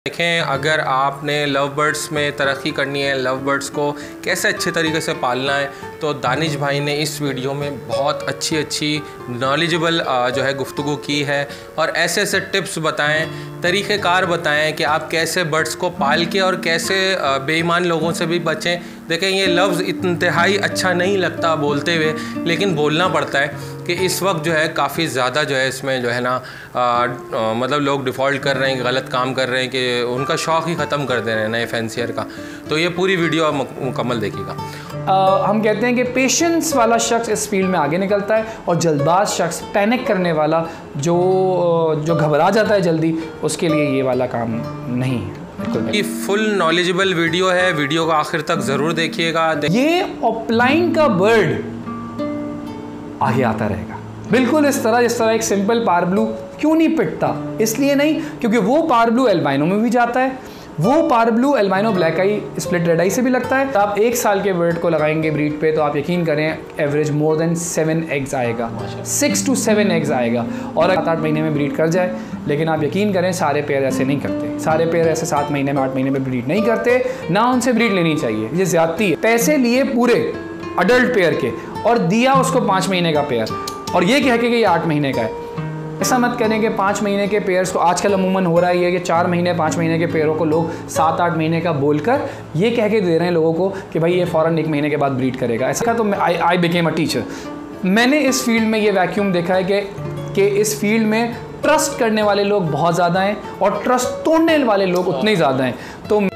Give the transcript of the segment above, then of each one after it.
देखें, अगर आपने लव बर्ड्स में तरक्की करनी है, लव बर्ड्स को कैसे अच्छे तरीके से पालना है, तो दानिश भाई ने इस वीडियो में बहुत अच्छी नॉलेजेबल जो है गुफ्तगू की है और ऐसे ऐसे टिप्स बताएं, तरीक़ेकार बताएं कि आप कैसे बर्ड्स को पाल के और कैसे बेईमान लोगों से भी बचें। देखें, ये लफ्ज़ इंतहाई अच्छा नहीं लगता बोलते हुए, लेकिन बोलना पड़ता है कि इस वक्त जो है काफ़ी ज़्यादा जो है इसमें जो है ना मतलब लोग डिफ़ॉल्ट कर रहे हैं, गलत काम कर रहे हैं कि उनका शौक़ ही ख़त्म कर दे रहे हैं नए फैंसियर का। तो ये पूरी वीडियो आप मुकम्मल देखिएगा। हम कहते हैं कि पेशेंस वाला शख्स इस फील्ड में आगे निकलता है और जल्दबाज शख्स, पैनिक करने वाला जो घबरा जाता है जल्दी, उसके लिए ये वाला काम नहीं है। ये फुल नॉलेजेबल वीडियो है, वीडियो को आखिर तक ज़रूर देखिएगा। ये ऑफलाइन का बर्ड आगे आता रहेगा बिल्कुल इस तरह जिस तरह एक सिंपल पारब्लू क्यों नहीं पिटता, इसलिए नहीं क्योंकि वो पारब्लू एल्बाइनो में भी जाता है, वो पारब्लू एल्बाइनो ब्लैक आई स्प्लिट रेड आई से भी लगता है। आप 1 साल के बर्ड को लगाएंगे ब्रीड पे तो आप यकीन करें एवरेज मोर देन 7 एग्स आएगा, 6 to 7 एग्स आएगा। और 7-8 महीने में ब्रीड कर जाए, लेकिन आप यकीन करें सारे पेयर ऐसे नहीं करते, सारे पेयर ऐसे 7 महीने में 8 महीने में ब्रीड नहीं करते, ना उनसे ब्रीड लेनी चाहिए, ये ज़्यादती है। पैसे लिए पूरे अडल्ट पेयर के और दिया उसको 5 महीने का पेयर और ये कह के कि ये 8 महीने का है। ऐसा मत करें कि 5 महीने के पेयर्स को, आजकल अमूमन हो रहा है ये कि 4 महीने 5 महीने के पेयरों को लोग 7-8 महीने का बोलकर ये कह के दे रहे हैं लोगों को कि भाई ये फ़ौरन 1 महीने के बाद ब्रीड करेगा। ऐसा तो आई बिकेम अ टीचर। मैंने इस फील्ड में ये वैक्यूम देखा है कि इस फील्ड में ट्रस्ट करने वाले लोग बहुत ज़्यादा हैं और ट्रस्ट तोड़ने वाले लोग उतने ही ज़्यादा हैं। तो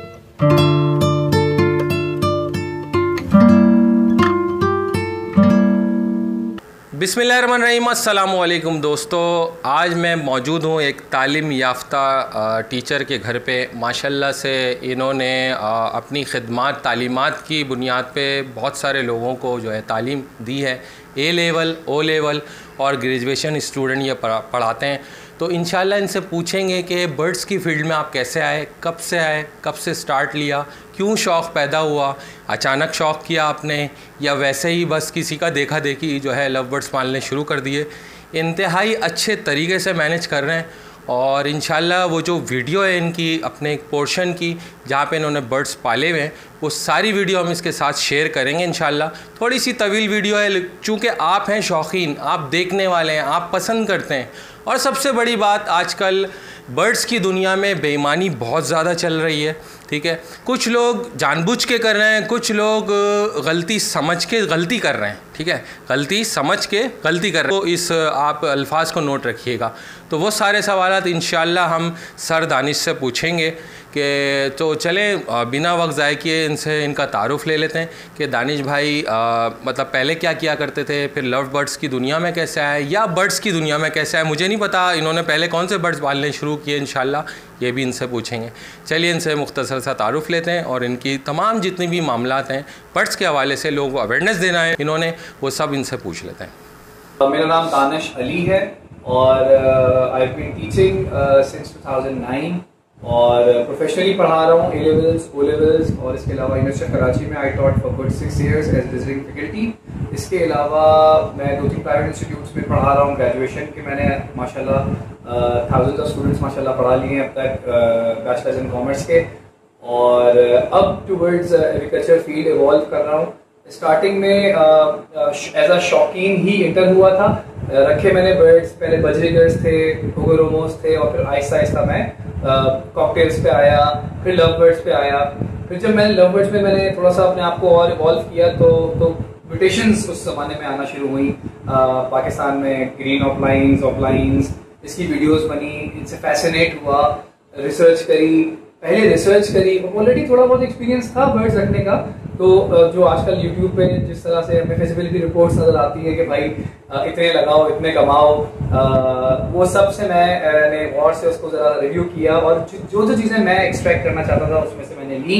बिस्मिल्लाहिर्रहमानिर्रहीम, अस्सलामुअलैकुम दोस्तों। आज मैं मौजूद हूँ एक तालीम याफ्ता टीचर के घर पे। माशाल्लाह से इन्होंने अपनी खिदमत तालीमात की बुनियाद पे बहुत सारे लोगों को जो है तालीम दी है। A लेवल, O लेवल और ग्रेजुएशन स्टूडेंट ये पढ़ाते हैं। तो इंशाल्लाह इनसे पूछेंगे कि बर्ड्स की फ़ील्ड में आप कैसे आए, कब से स्टार्ट लिया, क्यों शौक़ पैदा हुआ, अचानक शौक़ किया आपने या वैसे ही बस किसी का देखा देखी जो है लव बर्ड्स पालने शुरू कर दिए। इंतहाई अच्छे तरीके से मैनेज कर रहे हैं और इंशाल्लाह वो जो वीडियो है इनकी अपने एक पोर्शन की जहाँ पे इन्होंने बर्ड्स पाले हुए हैं, वो सारी वीडियो हम इसके साथ शेयर करेंगे इंशाल्लाह। थोड़ी सी तवील वीडियो है, चूँकि आप हैं शौकीन, आप देखने वाले हैं, आप पसंद करते हैं। और सबसे बड़ी बात, आजकल बर्ड्स की दुनिया में बेईमानी बहुत ज़्यादा चल रही है, ठीक है। कुछ लोग जानबूझ के कर रहे हैं, कुछ लोग गलती समझ के गलती कर रहे हैं, ठीक है, गलती समझ के गलती कर रहे हैं। तो इस आप अल्फाज को नोट रखिएगा। तो वो सारे सवालात इंशाल्लाह हम सर दानिश से पूछेंगे कि तो चलें बिना वक्त ज़ाय किए इनसे इनका तारुफ़ ले लेते हैं कि दानिश भाई मतलब पहले क्या किया करते थे, फिर लव बर्ड्स की दुनिया में कैसे आए या बर्ड्स की दुनिया में कैसे आए। मुझे नहीं पता इन्होंने पहले कौन से बर्ड्स पालने शुरू किए, इंशाल्लाह ये भी इनसे पूछेंगे। चलिए इनसे मुख्तसर सा तारुफ़ लेते हैं और इनकी तमाम जितनी भी मामलात हैं बर्ड्स के हवाले से, लोगों को अवेयरनेस देना है इन्होंने, वो सब इनसे पूछ लेते हैं। मेरा नाम दानिश अली है और I have been teaching since 2009 और प्रोफेशनली पढ़ा रहा हूँ A levels, O levels और इसके अलावा यूनिवर्सिटी ऑफ कराची में I taught for good 6 years as visiting faculty. इसके अलावा मैं 2-3 प्राइवेट इंस्टीट्यूट्स में पढ़ा रहा हूँ। ग्रेजुएशन के मैंने माशाल्लाह थाउजेंड्स ऑफ स्टूडेंट्स माशाल्लाह पढ़ा लिए हैं अब तक, बैचलर्स इन कॉमर्स के, और अब टूवर्ड्स एग्रीकल्चर फील्ड इवॉल्व कर रहा हूँ। स्टार्टिंग में एज अ शौकीन ही इंटर हुआ था, रखे मैंने बर्ड्स, पहले बजरीगर्स थे, कोगोरोमोस थे और फिर आहिस्ता आहिस्ता मैं कॉकटेल्स पे आया, फिर लव बर्ड्स पे आया। फिर जब मैंने लव बर्ड्स में मैंने थोड़ा सा अपने आप को और इवॉल्व किया तो म्यूटेशंस उस ज़माने में आना शुरू हुई। पाकिस्तान में ग्रीन ऑफलाइंस इसकी वीडियोस बनी, इनसे फैसिनेट हुआ, रिसर्च करी, ऑलरेडी थोड़ा बहुत एक्सपीरियंस था बर्ड्स रखने का। तो जो आजकल यूट्यूब पे जिस तरह से हमें फिजिबिलिटी रिपोर्ट्स नज़र आती है कि भाई इतने लगाओ, इतने कमाओ, वो सब से मैंने गौर से उसको ज़रा रिव्यू किया और जो चीज़ें मैं एक्सट्रैक्ट करना चाहता था उसमें से मैंने ली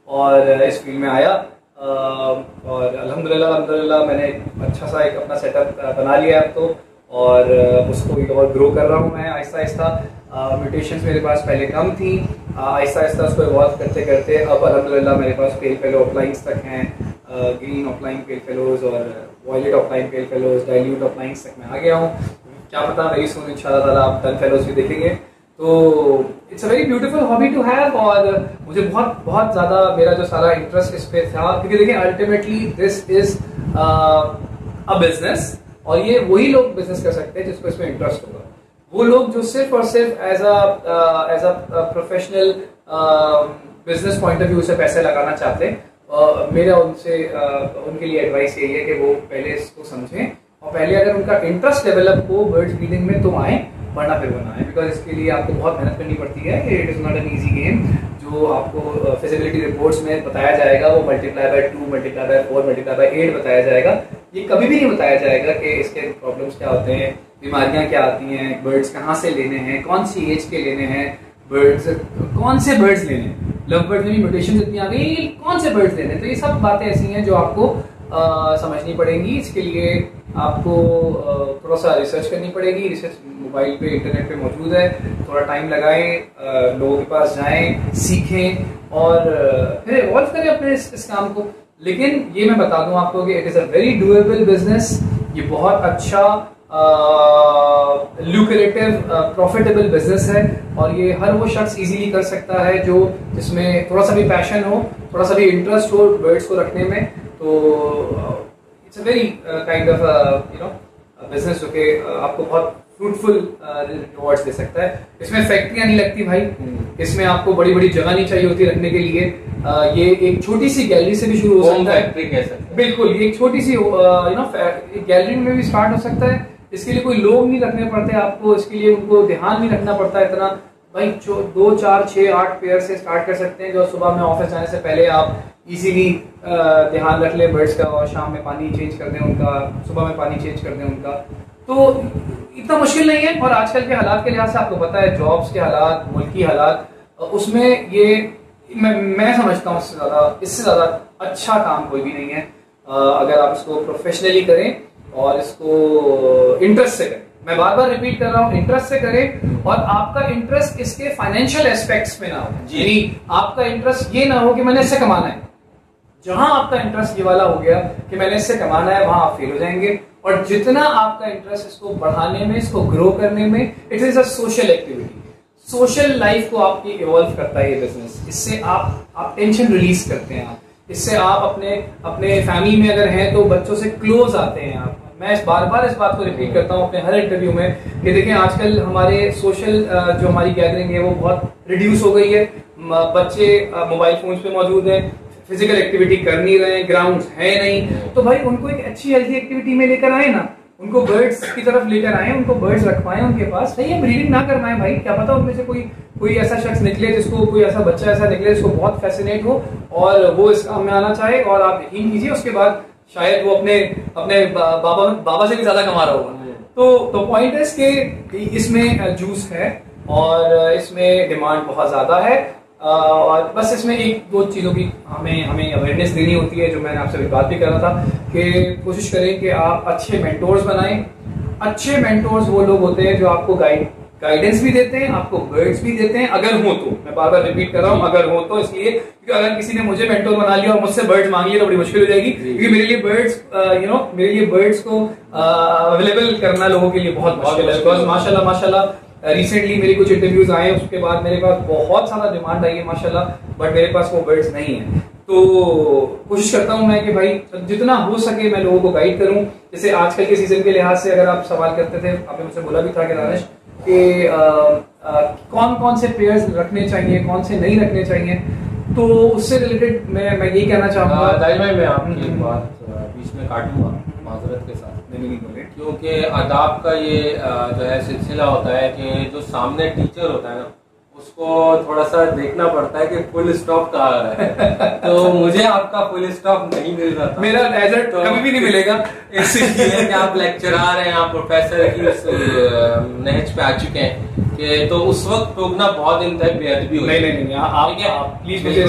और इस फील्ड में आया। और अल्हम्दुलिल्लाह मैंने अच्छा सा एक अपना सेटअप बना लिया अब तो, और उसको और ग्रो कर रहा हूँ मैं आहिस्ता आहिस्ता। म्यूटेशंस मेरे पास पहले कम थी, आहिस्ता आहिस्ता उसको इवॉल्व करते करते अब अल्हम्दुलिल्लाह मेरे पास पेल फेलो ऑफलाइंस तक हैं, ग्रीन ऑफलाइन पेल फेलोज और वॉयलेट ऑफलाइन पेल फेलोज, डाइल्यूट ऑफलाइंस तक मैं आ गया हूँ। क्या पता मेरी सुन इंशाल्लाह ताला आप डन फेलोज भी देखेंगे। तो it's a very beautiful hobby to have, और मुझे बहुत बहुत ज़्यादा मेरा जो सारा इंटरेस्ट इस पे था, क्योंकि देखिए ultimately this is a business, और ये वही लोग बिजनेस कर सकते हैं जिसको इसमें इंटरेस्ट होगा। वो लोग जो सिर्फ और सिर्फ as a professional business point of view से पैसे लगाना चाहते हैं, मेरा उनके लिए एडवाइस यही है कि वो पहले इसको समझें, और पहले अगर उनका इंटरेस्ट डेवलप हो बर्ड्स ब्रीडिंग में तो आए, वरना फिर वो ना आए, बिकॉज इसके लिए आपको बहुत मेहनत करनी पड़ती है। It is not an easy game. जो आपको फिजिबिलिटी रिपोर्ट्स में बताया जाएगा वो multiply by 2, multiply by 4, multiply by 8 बताया जाएगा। ये कभी भी नहीं बताया जाएगा कि इसके प्रॉब्लम्स क्या होते हैं, बीमारियां क्या आती हैं, बर्ड्स कहाँ से लेने हैं, कौन सी एज के लेने हैं, बर्ड्स कौन से बर्ड्स लेने हैं, लव बर्ड में भी म्यूटेशन इतनी आ गई, कौन से बर्ड्स लेने हैं। तो ये सब बातें ऐसी हैं जो आपको समझनी पड़ेंगी। इसके लिए आपको थोड़ा सा रिसर्च करनी पड़ेगी। रिसर्च मोबाइल पे, इंटरनेट पे मौजूद है। थोड़ा टाइम लगाएं, लोगों के पास जाएं, सीखें और फिर इवॉल्व करें अपने इस काम को। लेकिन ये मैं बता दूं आपको कि it is a very doable business. ये बहुत अच्छा ल्यूक्रेटिव प्रॉफिटेबल बिजनेस है, और ये हर वो शख्स इजीली कर सकता है जो जिसमें थोड़ा सा भी पैशन हो, थोड़ा सा भी इंटरेस्ट हो बर्ड्स को रखने में। तो it's a very kind of business जो कि आपको बहुत फ्रूटफुल रिवॉर्ड्स दे सकता है। इसमें फैक्ट्रियां नहीं लगती भाई, इसमें आपको बड़ी बड़ी जगह नहीं चाहिए होती रखने के लिए। ये एक छोटी सी गैलरी से भी शुरू हो सकता है। बिल्कुल, ये एक छोटी सी गैलरी में भी स्टार्ट हो सकता है। इसके लिए कोई लोग नहीं रखने पड़ते आपको, इसके लिए उनको ध्यान नहीं रखना पड़ता इतना। भाई 2, 4, 6, 8 पेयर से स्टार्ट कर सकते हैं, जो सुबह में ऑफिस जाने से पहले आप इजीली ध्यान रख लें बर्ड्स का, और शाम में पानी चेंज कर दें उनका, सुबह में पानी चेंज कर दें उनका। तो इतना मुश्किल नहीं है। और आजकल के हालात के लिहाज से आपको पता है, जॉब्स के हालात, मुल्की हालात, उसमें ये मैं समझता हूँ इससे ज़्यादा अच्छा काम कोई भी नहीं है। अगर आप इसको प्रोफेशनली करें और इसको इंटरेस्ट से करें। मैं बार बार रिपीट कर रहा हूँ, इंटरेस्ट से करें, और आपका इंटरेस्ट इसके फाइनेंशियल एस्पेक्ट्स में ना हो। यानी आपका इंटरेस्ट ये ना हो कि मैंने इससे कमाना है। जहां आपका इंटरेस्ट ये वाला हो गया कि मैंने इससे कमाना है, वहां आप फेल हो जाएंगे। और जितना आपका इंटरेस्ट इसको बढ़ाने में, इसको ग्रो करने में, it is a social activity. Social life को आपकी इवॉल्व करता है ये बिजनेस। इससे आप टेंशन रिलीज करते हैं। इससे आप अपने फैमिली में अगर हैं तो बच्चों से क्लोज आते हैं आप। मैं बार बार इस बात को रिपीट करता हूँ अपने हर इंटरव्यू में कि देखें, आजकल हमारे सोशल जो हमारी गैदरिंग है वो बहुत रिड्यूस हो गई है। बच्चे मोबाइल फोन पे मौजूद हैं, फिजिकल एक्टिविटी कर नहीं रहे, ग्राउंड्स है नहीं। तो भाई उनको एक अच्छी हेल्थी एक्टिविटी में लेकर आए ना, उनको बर्ड्स की तरफ लेकर आए, उनको बर्ड्स रखवाएं उनके पास। सही है, ब्रीडिंग ना करवाएं भाई, क्या पता उनमें से कोई ऐसा शख्स निकले जिसको, कोई ऐसा बच्चा ऐसा निकले जिसको बहुत फैसिनेट हो और वो इस काम में आना चाहे, और आप यकीन कीजिए उसके बाद शायद वो अपने बाबा से भी ज्यादा कमा रहा होगा। तो पॉइंट है कि इसमें जूस है और इसमें डिमांड बहुत ज्यादा है, और बस इसमें 1-2 चीजों की हमें अवेयरनेस देनी होती है, जो मैंने आपसे अभी बात भी कर रहा था कि कोशिश करें कि आप अच्छे मेंटोर्स बनाएं। अच्छे मेंटोर्स वो लोग होते हैं जो आपको गाइडेंस भी देते हैं, आपको बर्ड्स भी देते हैं, अगर हो तो। मैं बार बार रिपीट कर रहा हूँ, अगर हो तो, इसलिए क्योंकि अगर किसी ने मुझे मेंटोर बना लिया और मुझसे बर्ड्स मांग लिया तो बड़ी मुश्किल हो जाएगी, क्योंकि मेरे लिए बर्ड्स को अवेलेबल करना लोगों के लिए बहुत मुश्किल है। बिकॉज माशाल्लाह रिसेंटली मेरी कुछ इंटरव्यूज आए, उसके बाद मेरे पास बहुत सारा डिमांड आई है माशाल्लाह, बट मेरे पास वो बर्ड्स नहीं है। तो कोशिश करता हूं मैं कि भाई जितना हो सके मैं लोगों को गाइड करूं। जैसे आजकल के सीजन के लिहाज से अगर आप सवाल करते थे, आपने मुझसे बोला भी था कि राजेश कि कौन कौन से पेयर्स रखने चाहिए, कौन से नहीं रखने चाहिए, तो उससे रिलेटेड मैं यही कहना चाहूंगा। दाई भाई, मैं आपकी बात बीच में काटूंगा माजरत के साथ, नहीं बोले, क्योंकि आदाब का ये जो है सिलसिला होता है कि जो सामने टीचर होता है ना, उसको थोड़ा सा देखना पड़ता है कि फुल स्टॉप कहाँ है। तो मुझे आपका फुल स्टॉप नहीं मिल रहा था, मेरा एजर्ट तो कभी भी नहीं मिलेगा। इसलिए कि आप लेक्चरर हैं, आप प्रोफेसर की उस नहज पे आ चुके हैं कि तो उस वक्त टोकना बहुत इंतहाई बेअदबी हुई। नहीं, आप प्लीज मुझे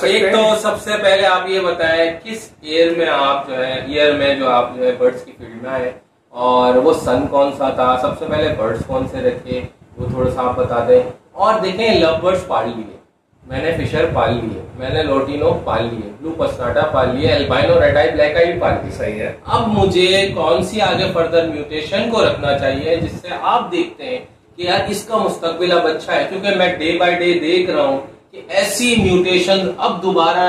एक तो सबसे पहले आप ये बताएं किस ईयर में आप जो आप बर्ड्स की फील्ड में आए, और वो सन कौन सा था, सबसे पहले बर्ड्स कौन से रखे वो थोड़ा सा आप बता दें। और देखें, लव बर्ड्स पाल लिए मैंने, फिशर पाल लिए मैंने, लोटिनो पाल लिए, ब्लू पसनाटा पाल लिए, एल्बाइनो रेड आई ब्लैक आई भी पाल ली। सही है। अब मुझे कौन सी आगे फर्दर म्यूटेशन को रखना चाहिए जिससे आप देखते हैं कि यार इसका मुस्तकबिल अब अच्छा है, क्योंकि मैं डे बाय डे देख रहा हूँ कि ऐसी म्यूटेशन अब दोबारा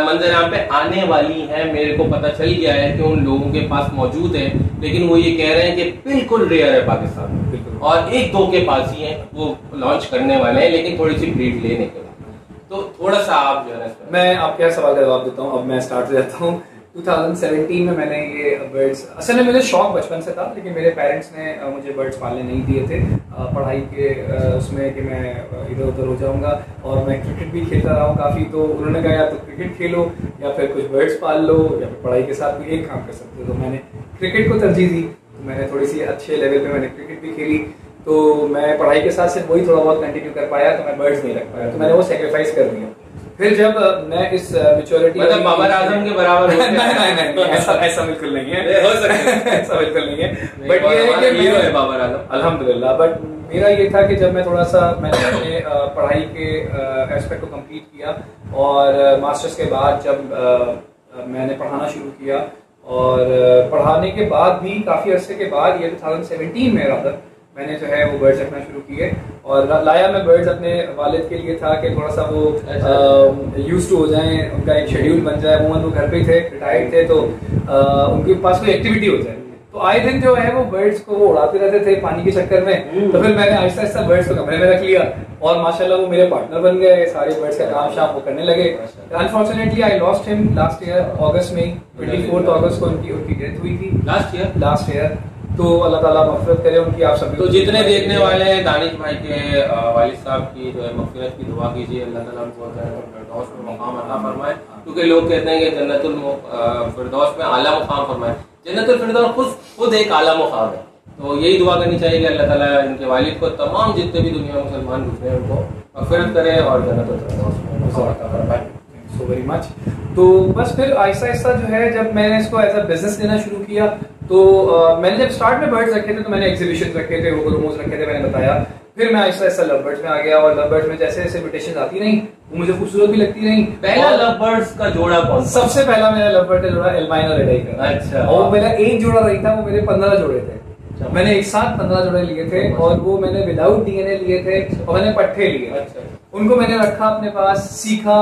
मंजर पे आने वाली हैं। मेरे को पता चल गया है कि उन लोगों के पास मौजूद है, लेकिन वो ये कह रहे हैं कि बिल्कुल रेयर है पाकिस्तान में, और एक दो के पास ही है वो लॉन्च करने वाले हैं, लेकिन थोड़ी सी ब्रीड लेने के बाद। तो थोड़ा सा आप जो है, मैं आपके सवाल का जवाब देता हूँ। अब मैं स्टार्ट से जाता हूँ। 2017 में मैंने ये बर्ड्स, असल में मुझे शौक बचपन से था, लेकिन मेरे पेरेंट्स ने मुझे बर्ड्स पालने नहीं दिए थे पढ़ाई के उसमें कि मैं इधर उधर हो जाऊंगा, और मैं क्रिकेट भी खेलता रहा हूँ काफ़ी। तो उन्होंने कहा या तो क्रिकेट खेलो या फिर कुछ बर्ड्स पाल लो या फिर पढ़ाई के साथ कोई एक काम कर सकते हो। तो मैंने क्रिकेट को तरजीह दी, तो मैंने थोड़ी सी अच्छे लेवल पे मैंने क्रिकेट भी खेली। तो मैं पढ़ाई के साथ सिर्फ वही थोड़ा बहुत कंटिन्यू कर पाया, तो मैं बर्ड्स नहीं रख पाया, तो मैंने वो सेक्रीफाइस कर दिया। फिर जब मैं इस मैच्योरिटी, मतलब बाबर आजम के बराबर नहीं, ऐसा बिल्कुल नहीं है, हो सकता है ऐसा बिल्कुल नहीं है, बट ये है कि हीरो है बाबर आजम, अल्हम्दुलिल्लाह। बट मेरा ये था कि जब मैं थोड़ा सा मैंने अपने पढ़ाई के एस्पेक्ट को कंप्लीट किया, और मास्टर्स के बाद जब मैंने पढ़ाना शुरू किया, और पढ़ाने के बाद भी काफ़ी अरसे के बाद, ये 2017 में रादर मैंने जो है वो बर्ड्स रखना शुरू किए। और लाया मैं बर्ड्स अपने वालिद के लिए था कि थोड़ा सा वो यूज टू हो जाएं, उनका एक शेड्यूल बन जाए। वो घर पे थे, रिटायर्ड थे, तो उनके पास कोई एक्टिविटी हो जाए। तो आए दिन जो है वो बर्ड्स को वो उड़ाते रहते थे पानी के चक्कर में। तो फिर मैंने आहिस्ता आहिस्ता बर्ड्स को कमरे में रख लिया, और माशाल्लाह वो मेरे पार्टनर बन गए, सारे बर्ड्स का काम शाम वो करने लगे। Unfortunately I lost him last year August में, 24 अगस्त को उनकी डेथ हुई थी लास्ट ईयर। तो अल्लाह ताला मग़फ़िरत करे उनकी, आप सभी। तो जितने देखने वाले हैं दानिश भाई के वालिद साहब की जो है मग़फ़िरत की दुआ कीजिए, अल्लाह ताला उनको फिरदौस में मकाम अता फरमाए, क्योंकि लोग कहते हैं कि जन्नतुल फिरदौस में आला मुकाम फरमाए। जन्नतुल फिरदौस खुद एक आला मुकाम है, तो यही दुआ करनी चाहिए कि अल्लाह ताला इनके वालिद को, तमाम जितने भी दुनिया में मुसलमान गुजरे हैं, उनको मग़फ़िरत करे और जन्नतुल फिरदौस में मकाम अता फरमाए। So very much. तो बस फिर आहिस्ता आहिस्ता जो है जब मैंने इसको एज अ बिजनेस लेना शुरू किया, तो मैंने जब स्टार्ट में बर्ड्स रखे थे तो मैंने एग्जीबिशन रखे थे, ओगोरोमोस रखे थे, मैंने बताया। फिर मैं आहिस्ता आहिस्ता लव बर्ड्स में आ गया, और लव बर्ड्स में जैसे जैसे इन्विटेशन आती नहीं, वो मुझे खूबसूरत भी लगती नहीं। पहला लव बर्ड्स का जोड़ा कौन? सबसे पहला मेरा लव बर्ड का जोड़ा एल्बाइनो रेड आई का। अच्छा। और मेरा एक जोड़ा नहीं था, वो मेरे 15 जोड़े थे। मैंने एक साथ 15 जोड़े लिए थे, और वो मैंने विदाउट डीएनए लिए थे, और मैंने पट्टे लिए। उनको मैंने रखा अपने पास, सीखा।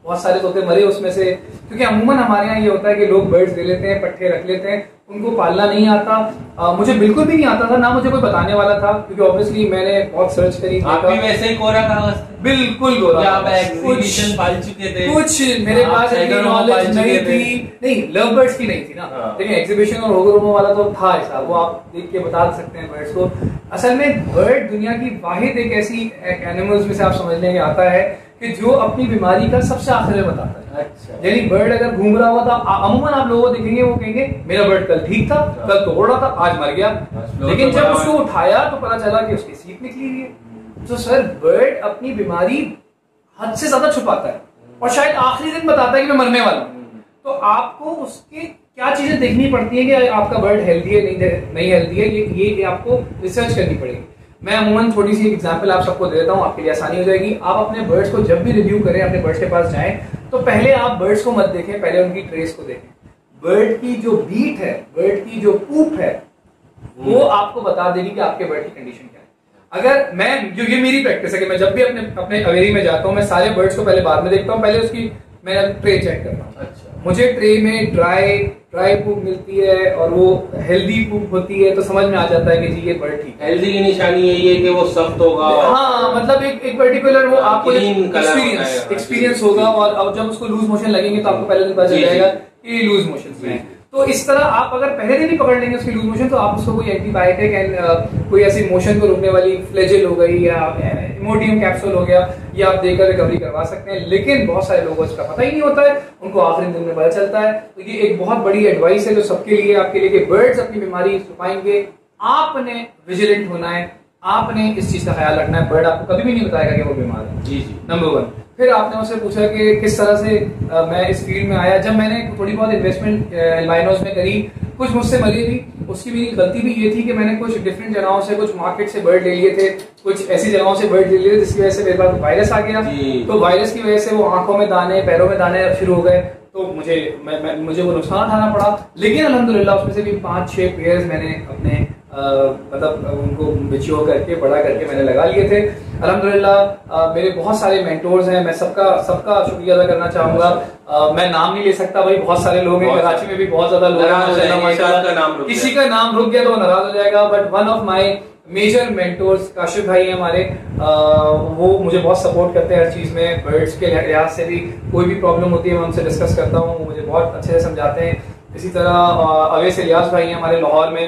बहुत सारे तोते मरे उसमें से, क्योंकि अमूमन हमारे यहाँ ये होता है कि लोग बर्ड्स ले लेते हैं, पट्टे रख लेते हैं, उनको पालना नहीं आता। मुझे बिल्कुल भी नहीं आता था, ना मुझे कोई बताने वाला था, क्योंकि ऑब्वियसली मैंने बहुत सर्च करी। आप भी वैसे ही कोरा कागज? बिल्कुल कोरा। आप एग्जीबिशन पाल चुके थे? कुछ मेरे पास इतनी नॉलेज नहीं थी। नहीं, लव बर्ड्स की नहीं थी ना, लेकिन एग्जीबिशन और ओगोरोमो वाला तो था ऐसा, वो आप देख के बता सकते हैं बर्ड्स को। असल में बर्ड दुनिया की वाहिद एक ऐसी एनिमल्स में से आप समझ लेंगे आता है कि जो अपनी बीमारी का सबसे आखिर में बताता है। अच्छा। यानी बर्ड अगर घूम रहा हुआ था, अमूमन आप लोगों को देखेंगे वो कहेंगे मेरा बर्ड कल ठीक था, कल तो उड़ रहा था, आज मर गया। लेकिन जब उसको उठाया तो पता चला कि उसकी सीप निकली हुई है। तो सर बर्ड अपनी बीमारी हद से ज्यादा छुपाता है, और शायद आखिरी दिन बताता है कि मैं मरने वाला हूँ। तो आपको उसके क्या चीजें देखनी पड़ती है कि आपका बर्ड हेल्दी है नहीं हेल्दी है, ये आपको रिसर्च करनी पड़ेगी। मैं अमूमन थोड़ी सी एग्जांपल आप सबको दे देता हूँ, आपके लिए आसानी हो जाएगी। आप अपने बर्ड्स को जब भी रिव्यू करें, अपने बर्ड्स के पास जाएं, तो पहले आप बर्ड्स को मत देखें, पहले उनकी ट्रेस को देखें। बर्ड की जो बीट है, बर्ड की जो पूप है, वो आपको बता देगी कि आपके बर्ड की कंडीशन क्या है। अगर मैं, जो ये मेरी प्रैक्टिस है कि मैं जब भी अपने अवेरी में जाता हूँ, मैं सारे बर्ड्स को पहले बाद में देखता हूँ, पहले उसकी मैं ट्रे चेक करता हूँ। अच्छा। मुझे ट्रे में ड्राई पूप मिलती है और वो हेल्दी पूप होती है, तो समझ में आ जाता है कि जी ये बर्ड ठीक है। हेल्दी की निशानी यही है कि वो सख्त होगा। हाँ, मतलब एक पर्टिकुलर वो आपको एक्सपीरियंस होगा, और जब उसको लूज मोशन लगेंगे तो आपको पहले दिन पता चल जाएगा कि लूज मोशन है। तो इस तरह आप अगर पहले दिन ही पकड़ लेंगे उसकी लूज मोशन, तो आप उसको कोई एंटीबायोटिक एंड कोई ऐसी मोशन को रोकने वाली फ्लेजिल हो गई या इमोडियम कैप्सूल हो गया, ये आप देकर रिकवरी करवा सकते हैं। लेकिन बहुत सारे लोगों को इसका पता ही नहीं होता है, उनको आखिरी दिन में पता चलता है। तो ये एक बहुत बड़ी एडवाइस है जो सबके लिए, आपके लिए, कि बर्ड्स अपनी बीमारी छुपाएंगे, आपने विजिलेंट होना है, आपने इस चीज का ख्याल रखना है। बर्ड आपको कभी भी नहीं बताएगा कि वो बीमार है। जी जी, नंबर 1। फिर आपने मुझसे पूछा कि किस तरह से मैं इस फील्ड में आया। जब मैंने थोड़ी बहुत इन्वेस्टमेंट एल्बाइनोस में करी, कुछ मुझसे मरी भी, उसकी मेरी गलती भी ये थी कि मैंने कुछ डिफरेंट जगहों से, कुछ मार्केट से बर्ड ले लिए थे, कुछ ऐसी जगहों से बर्ड ले लिए थे जिसकी वजह से मेरे पास वायरस आ गया। तो वायरस की वजह से वो आंखों में दाने, पैरों में दाने शुरू हो गए, तो मुझे वो नुकसान उठाना पड़ा। लेकिन अल्हम्दुलिल्लाह उसमें से भी 5-6 पेयर्स मैंने अपने मतलब उनको मैच्योर करके बड़ा करके मैंने लगा लिए थे। अल्हम्दुलिल्लाह मेरे बहुत सारे मेंटोर्स हैं, मैं सबका शुक्रिया अदा करना चाहूंगा। मैं नाम नहीं ले सकता भाई, बहुत सारे लोग हैं कराची में भी, बहुत ज्यादा लोग हैं, किसी का नाम रुक गया तो नाराज हो जाएगा। But one of my major mentors Kashif भाई हैं हमारे, वो मुझे बहुत सपोर्ट करते हैं हर चीज में, बर्ड्स के लिहाज से भी कोई भी प्रॉब्लम होती है मैं उनसे डिस्कस करता हूँ, वो मुझे बहुत अच्छे से समझाते हैं। इसी तरह अवैस इलियास भाई हैं हमारे लाहौर में,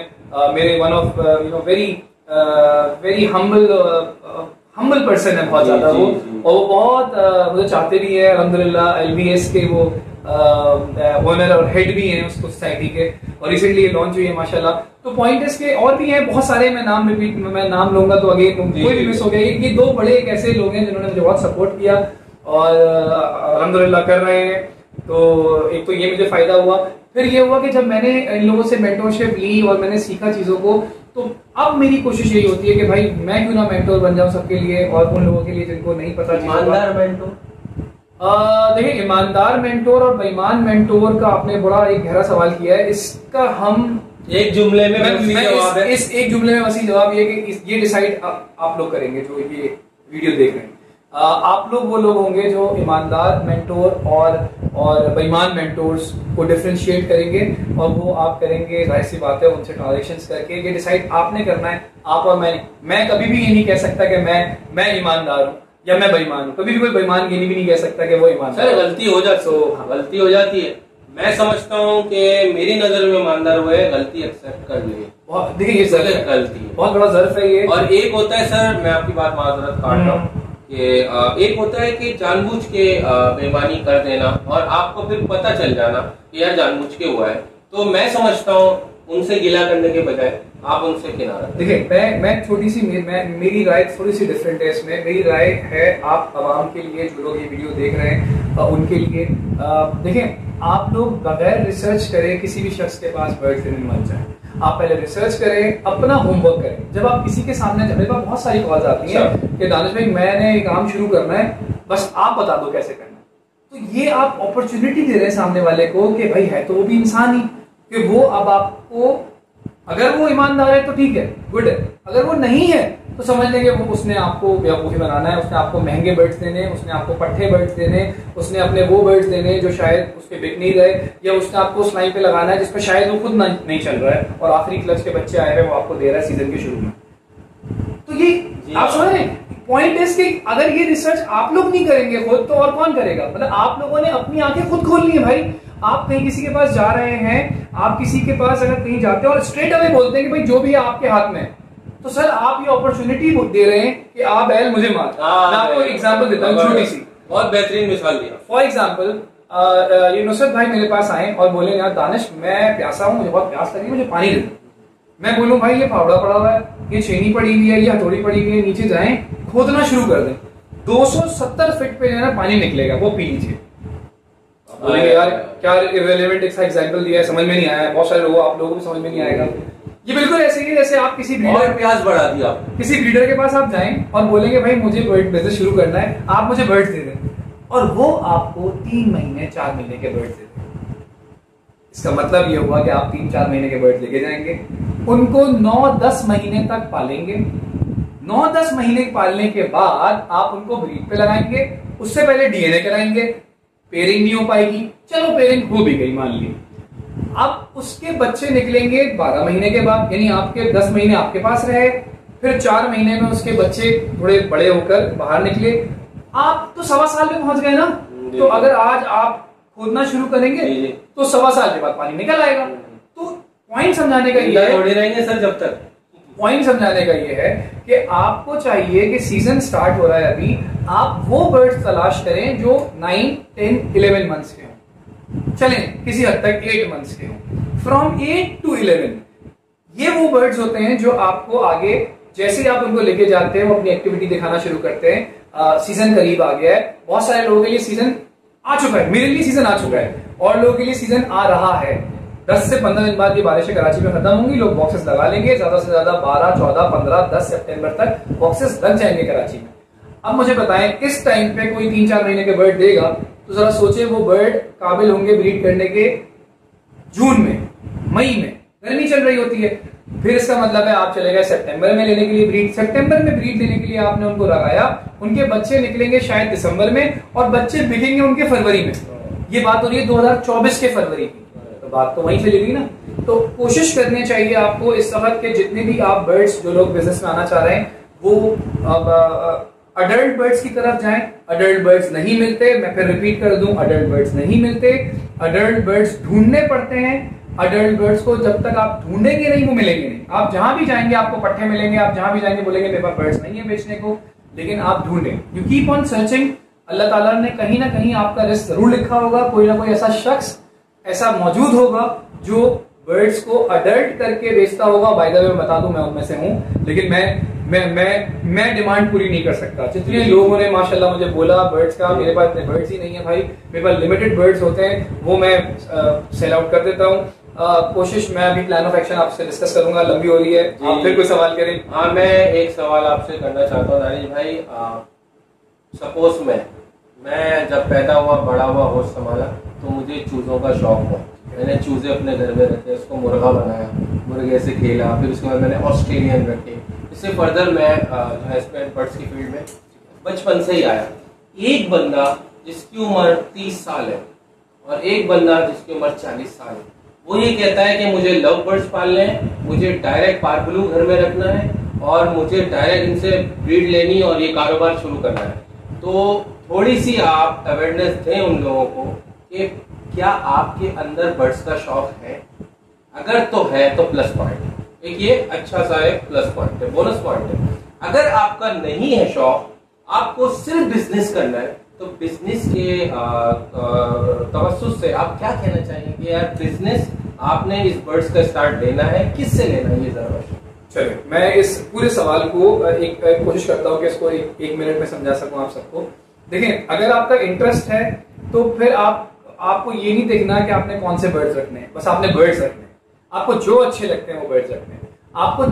मेरे one of very humble person है बहुत ज्यादा वो, और वो बहुत मुझे चाहते भी है। अल्हम्दुलिल्लाह LBS के वो ओनर और हेड भी हैं उस सोसाइटी के, और रिसेंटली ये लॉन्च हुई है माशाल्लाह। तो पॉइंट इसके और भी हैं बहुत सारे, मैं नाम लूंगा तो अगेन कोई भी मिस हो गया। ये दो बड़े एक ऐसे लोग हैं जिन्होंने मुझे बहुत सपोर्ट किया और अल्हम्दुलिल्लाह कर रहे हैं। तो एक तो ये मुझे फायदा हुआ, फिर ये हुआ कि जब मैंने इन लोगों से मेंटोरशिप ली और मैंने सीखा चीजों को, तो अब मेरी कोशिश यही होती है कि भाई मैं क्यों ना मेंटोर बन जाऊं सबके लिए, और उन लोगों के लिए जिनको नहीं पता। ईमानदार मेंटोर, देखिए ईमानदार मेंटोर और बेईमान मेंटोर का आपने बड़ा एक गहरा सवाल किया है। इसका हम एक जुमले में जवाब है। इस एक जुमले में वसी जवाब ये कि ये डिसाइड आप लोग करेंगे जो ये वीडियो देख रहे हैं। आप लोग वो लोग होंगे जो ईमानदार मेंटोर और बेईमान मेंटोर्स को डिफरेंशिएट करेंगे, और वो आप करेंगे जाहिर सी बात है उनसे ट्रांजैक्शंस करके। ये डिसाइड आपने करना है, आप और मैं कभी भी ये नहीं कह सकता कि मैं ईमानदार हूँ या मैं बेईमान हूँ। कभी भी कोई बेईमान ये भी नहीं कह सकता कि वो ईमानदार। सर गलती हो जाती है। मैं समझता हूँ कि मेरी नजर में ईमानदार हुए, गलती एक्सेप्ट कर लिए। देखिए ये गलती है, बहुत बड़ा ज़र्फ है ये। और एक होता है सर, मैं आपकी बात माजरत काट रहा हूँ, कि एक होता है कि जानबूझ के बेईमानी कर देना और आपको फिर पता चल जाना कि यार जानबूझ के हुआ है। तो मैं समझता हूँ उनसे गिला करने के बजाय आप उनसे किनारा। देखिए मैं छोटी सी मेरी राय थोड़ी सी डिफरेंट है इसमें। मेरी राय है आप आवाम के लिए, जो लोग ये वीडियो देख रहे हैं उनके लिए, देखिए आप लोग बगैर रिसर्च करे किसी भी शख्स के पास बर्ड देने मत जाए। आप पहले रिसर्च करें, अपना होमवर्क करें। जब आप किसी के सामने, मेरे पास बहुत सारी कॉल्स आती हैं कि दानिश भाई मैंने काम शुरू करना है, बस आप बता दो कैसे करना है। तो ये आप अपॉर्चुनिटी दे रहे हैं सामने वाले को कि भाई है तो वो भी इंसान ही, कि वो अब आपको, अगर वो ईमानदार है तो ठीक है, गुड है, अगर वो नहीं है तो समझ लेंगे वो उसने आपको बेवकूफ़ी बनाना है, उसने आपको महंगे बर्ड्स देने, उसने आपको पट्टे बर्ड्स देने, उसने अपने वो बर्ड्स देने जो शायद उसके बिक नहीं रहे, या उसने आपको उस लाइन पे लगाना है जिसपे शायद वो खुद नहीं चल रहा है और आखिरी क्लच के बच्चे आए हैं वो आपको दे रहा है सीजन के शुरू में। तो ये आप समझ रहे हैं, पॉइंट इज कि अगर ये रिसर्च आप लोग नहीं करेंगे खुद, तो और कौन करेगा? मतलब आप लोगों ने अपनी आंखें खुद खोलनी है भाई। आप कहीं किसी के पास जा रहे हैं, आप किसी के पास अगर कहीं जाते हो और स्ट्रेट अवे बोलते हैं कि भाई जो भी है आपके हाथ में, तो सर आप ये अपॉर्चुनिटी दे रहे हैं कि आप बैल मुझे मार। मैं आपको एग्जांपल देता हूँ छोटी सी, बहुत बेहतरीन मिसाल दिया। फॉर एग्जांपल ये नुसरत भाई मेरे पास आए और बोले यार दानिश मैं प्यासा हूँ, मुझे बहुत प्यास लगी, मुझे पानी दे। मैं बोलूँ भाई ये फावड़ा पड़ा हुआ है, ये छेनी पड़ी हुई है, ये हथौड़ी पड़ी हुई है, नीचे जाएं खोदना शुरू कर दें, 270 फीट पे जो है ना पानी निकलेगा, वो पी लीजिए। बोलेंगे यार क्या इररिलेवेंट एग्जांपल दिया है, समझ में नहीं आया। बहुत सारे लोग, आप लोगों को समझ में नहीं आएगा। ये बिल्कुल ऐसे ही जैसे आप किसी ब्रीडर, प्यास बढ़ा दिया, किसी ब्रीडर के पास आप जाएं और बोलेंगे भाई मुझे बर्ड बिजनेस शुरू करना है, आप मुझे बर्ड्स दे दें, और वो आपको 3 महीने 4 महीने के बर्ड्स दे दें। इसका मतलब ये हुआ कि आप 3-4 महीने के बर्ड्स लेके जाएंगे, उनको 9-10 महीने तक पालेंगे। 9-10 महीने पालने के बाद आप उनको ब्रीड पे लगाएंगे, उससे पहले DNA कराएंगे, पेयरिंग नहीं हो पाएगी, चलो पेयरिंग हो भी गई मान ली, अब उसके बच्चे निकलेंगे 12 महीने के बाद, यानी आपके 10 महीने आपके पास रहे, फिर 4 महीने में उसके बच्चे थोड़े बड़े होकर बाहर निकले, आप तो 1.25 साल में पहुंच गए ना। तो अगर आज आप खोदना शुरू करेंगे तो 1.25 साल के बाद पानी निकल आएगा। तो पॉइंट समझाने का ये है, रहेंगे सर जब तक, पॉइंट समझाने का ये है कि आपको चाहिए कि सीजन स्टार्ट हो रहा है अभी, आप वो बर्ड्स तलाश करें जो 9, 10, 11 मंथ्स के हों, चलें किसी हद तक 8 मंथ्स के हों, फ्रॉम 8 to 11। ये वो बर्ड्स होते हैं जो आपको आगे जैसे ही आप उनको लेके जाते हैं वो अपनी एक्टिविटी दिखाना शुरू करते हैं। सीजन करीब आ गया है, बहुत सारे लोगों के लिए सीजन आ चुका है, मेरे लिए सीजन आ चुका है, और लोगों के लिए सीजन आ रहा है। 10 से 15 दिन बाद ये बारिशें कराची में खत्म होंगी, लोग बॉक्सेस लगा लेंगे, ज्यादा से ज्यादा 12, 14, 15, 10 सितंबर तक बॉक्सेस लग जाएंगे कराची में। अब मुझे बताएं इस टाइम पे कोई 3-4 महीने के बर्ड देगा, तो जरा सोचे वो बर्ड काबिल होंगे ब्रीड करने के जून में, मई में, गर्मी चल रही होती है। फिर इसका मतलब है आप चले गए सितंबर में लेने के लिए ब्रीड। सितंबर में ब्रीड लेने के लिए आपने उनको लगाया, उनके बच्चे निकलेंगे शायद दिसंबर में और बच्चे बिकेंगे उनके फरवरी में। ये बात हो रही है 2024 के फरवरी की, तो बात तो वहीं चली गई ना। तो कोशिश करनी चाहिए आपको इस वक्त के जितने भी आप बर्ड्स जो लोग बिजनेस में आना चाह रहे हैं वो अडल्ट बर्ड्स की तरफ जाएं। अडल्ट बर्ड्स नहीं मिलते, मैं फिर रिपीट कर दूं, अडल्ट बर्ड्स नहीं मिलते, अडल्ट बर्ड्स ढूंढने पड़ते हैं। अडल्ट बर्ड्स को जब तक आप ढूंढेंगे नहीं वो मिलेंगे नहीं। आप जहां भी जाएंगे आपको पट्टे मिलेंगे, आप जहां भी जाएंगे बोलेंगे मेरे पास बर्ड्स नहीं है बेचने को, लेकिन आप ढूंढें, यू कीप ऑन सर्चिंग। अल्लाह ताला ने कहीं ना कहीं आपका रिस्क जरूर लिखा होगा, कोई ना कोई ऐसा शख्स ऐसा मौजूद होगा जो बर्ड्स को अडल्ट करके बेचता होगा। बाय द वे मैं बता दूं मैं उनमें से हूं, लेकिन मैं डिमांड पूरी नहीं कर सकता। जितने लोगों ने माशाल्लाह मुझे बोला बर्ड्स का, मेरे पास इतने बर्ड्स ही नहीं है भाई, मेरे पास लिमिटेड बर्ड्स होते हैं, वो मैं सेल आउट कर देता हूँ। कोशिश मैं अभी प्लान ऑफ एक्शन आपसे डिस्कस करूंगा, लंबी हो रही है, आप फिर कोई सवाल करें। हाँ, मैं एक सवाल आपसे करना चाहता हूँ दानिश भाई। सपोज मैं जब पैदा हुआ, बड़ा हुआ, होश संभाला, तो मुझे चूजों का शौक हुआ। मैंने चूजे अपने घर में रखे, उसको मुर्गा बनाया, मुर्गे से खेला, फिर उसके बाद मैंने ऑस्ट्रेलियन रखे। इससे फर्दर मैं जो है इसमें बर्ड्स की फील्ड में बचपन से ही आया। एक बंदा जिसकी उम्र 30 साल है और एक बंदा जिसकी उम्र 40 साल है, वो ये कहता है कि मुझे लव बर्ड्स पालने हैं, मुझे डायरेक्ट पार्बलू घर में रखना है और मुझे डायरेक्ट इनसे ब्रीड लेनी और ये कारोबार शुरू करना है। तो थोड़ी सी आप अवेयरनेस दें उन लोगों को कि क्या आपके अंदर बर्ड्स का शौक है? अगर तो है तो प्लस पॉइंट है, एक ये अच्छा सा एक प्लस पॉइंट है, बोनस पॉइंट है। अगर आपका नहीं है शौक, आपको सिर्फ बिजनेस करना है, तो बिजनेस के तवस्सुस से आप क्या कहना चाहेंगे कि यार बिजनेस आपने इस बर्ड्स का स्टार्ट लेना है, किससे लेना है? ये जरा चलिए मैं इस पूरे सवाल को एक कोशिश करता हूँ कि इसको एक मिनट में समझा सकूं आप सबको। देखिए, अगर आपका इंटरेस्ट है तो फिर आपको ये नहीं देखना कि आपने कौन से बर्ड्स रखने हैं, बस आपने बर्ड्स रखने हैं। आपको जो अच्छे लगते हैं वो बर्ड्स रखने हैं। आपको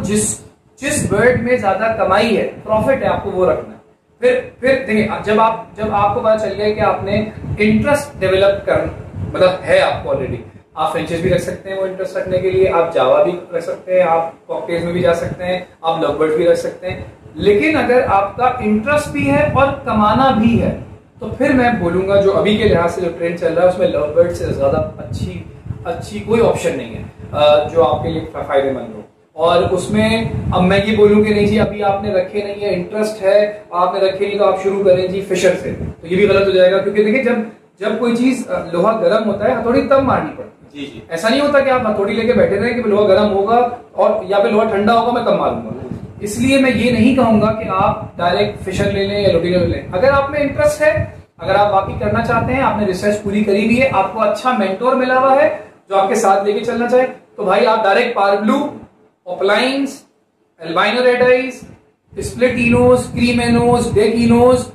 जिस बर्ड में ज्यादा कमाई है, प्रॉफिट है, आपको वो रखना है। फिर देखिए, जब आपको पता चल गया कि आपने इंटरेस्ट डेवलप कर मतलब है आपको ऑलरेडी, आप फ्रेंचाइज भी रख सकते हैं वो इंटरेस्ट रखने के लिए, आप जावा भी रख सकते हैं, आप कॉकटेल्स में भी जा सकते हैं, आप लव बर्ड्स भी रख सकते हैं। लेकिन अगर आपका इंटरेस्ट भी है और कमाना भी है, तो फिर मैं बोलूंगा जो अभी के लिहाज से जो ट्रेंड चल रहा है उसमें लव बर्ड से ज्यादा अच्छी कोई ऑप्शन नहीं है जो आपके लिए फायदेमंद हो। और उसमें अब मैं ये बोलूं कि नहीं जी अभी आपने रखे नहीं है, इंटरेस्ट है, आपने रखे नहीं तो आप शुरू करें जी फिशर से, तो ये भी गलत हो जाएगा। क्योंकि देखिए, जब कोई चीज लोहा गर्म होता है, हथौड़ी तब मारनी पड़ती है। जी। ऐसा नहीं होता कि आप हथौड़ी लेके बैठे रहे कि लोहा गर्म होगा और या फिर लोहा ठंडा होगा मैं तब मारूंगा। इसलिए मैं ये नहीं कहूंगा कि आप डायरेक्ट फिशर ले लें या लोटिगा ले लें। अगर आप में इंटरेस्ट है, अगर आप वाकई करना चाहते हैं, आपने रिसर्च पूरी करी हुई है, आपको अच्छा मेंटोर मिला हुआ है जो आपके साथ लेके चलना चाहे, तो भाई आप direct parblue, opalines, albino red eyes, splitinos, creaminos, dekinos,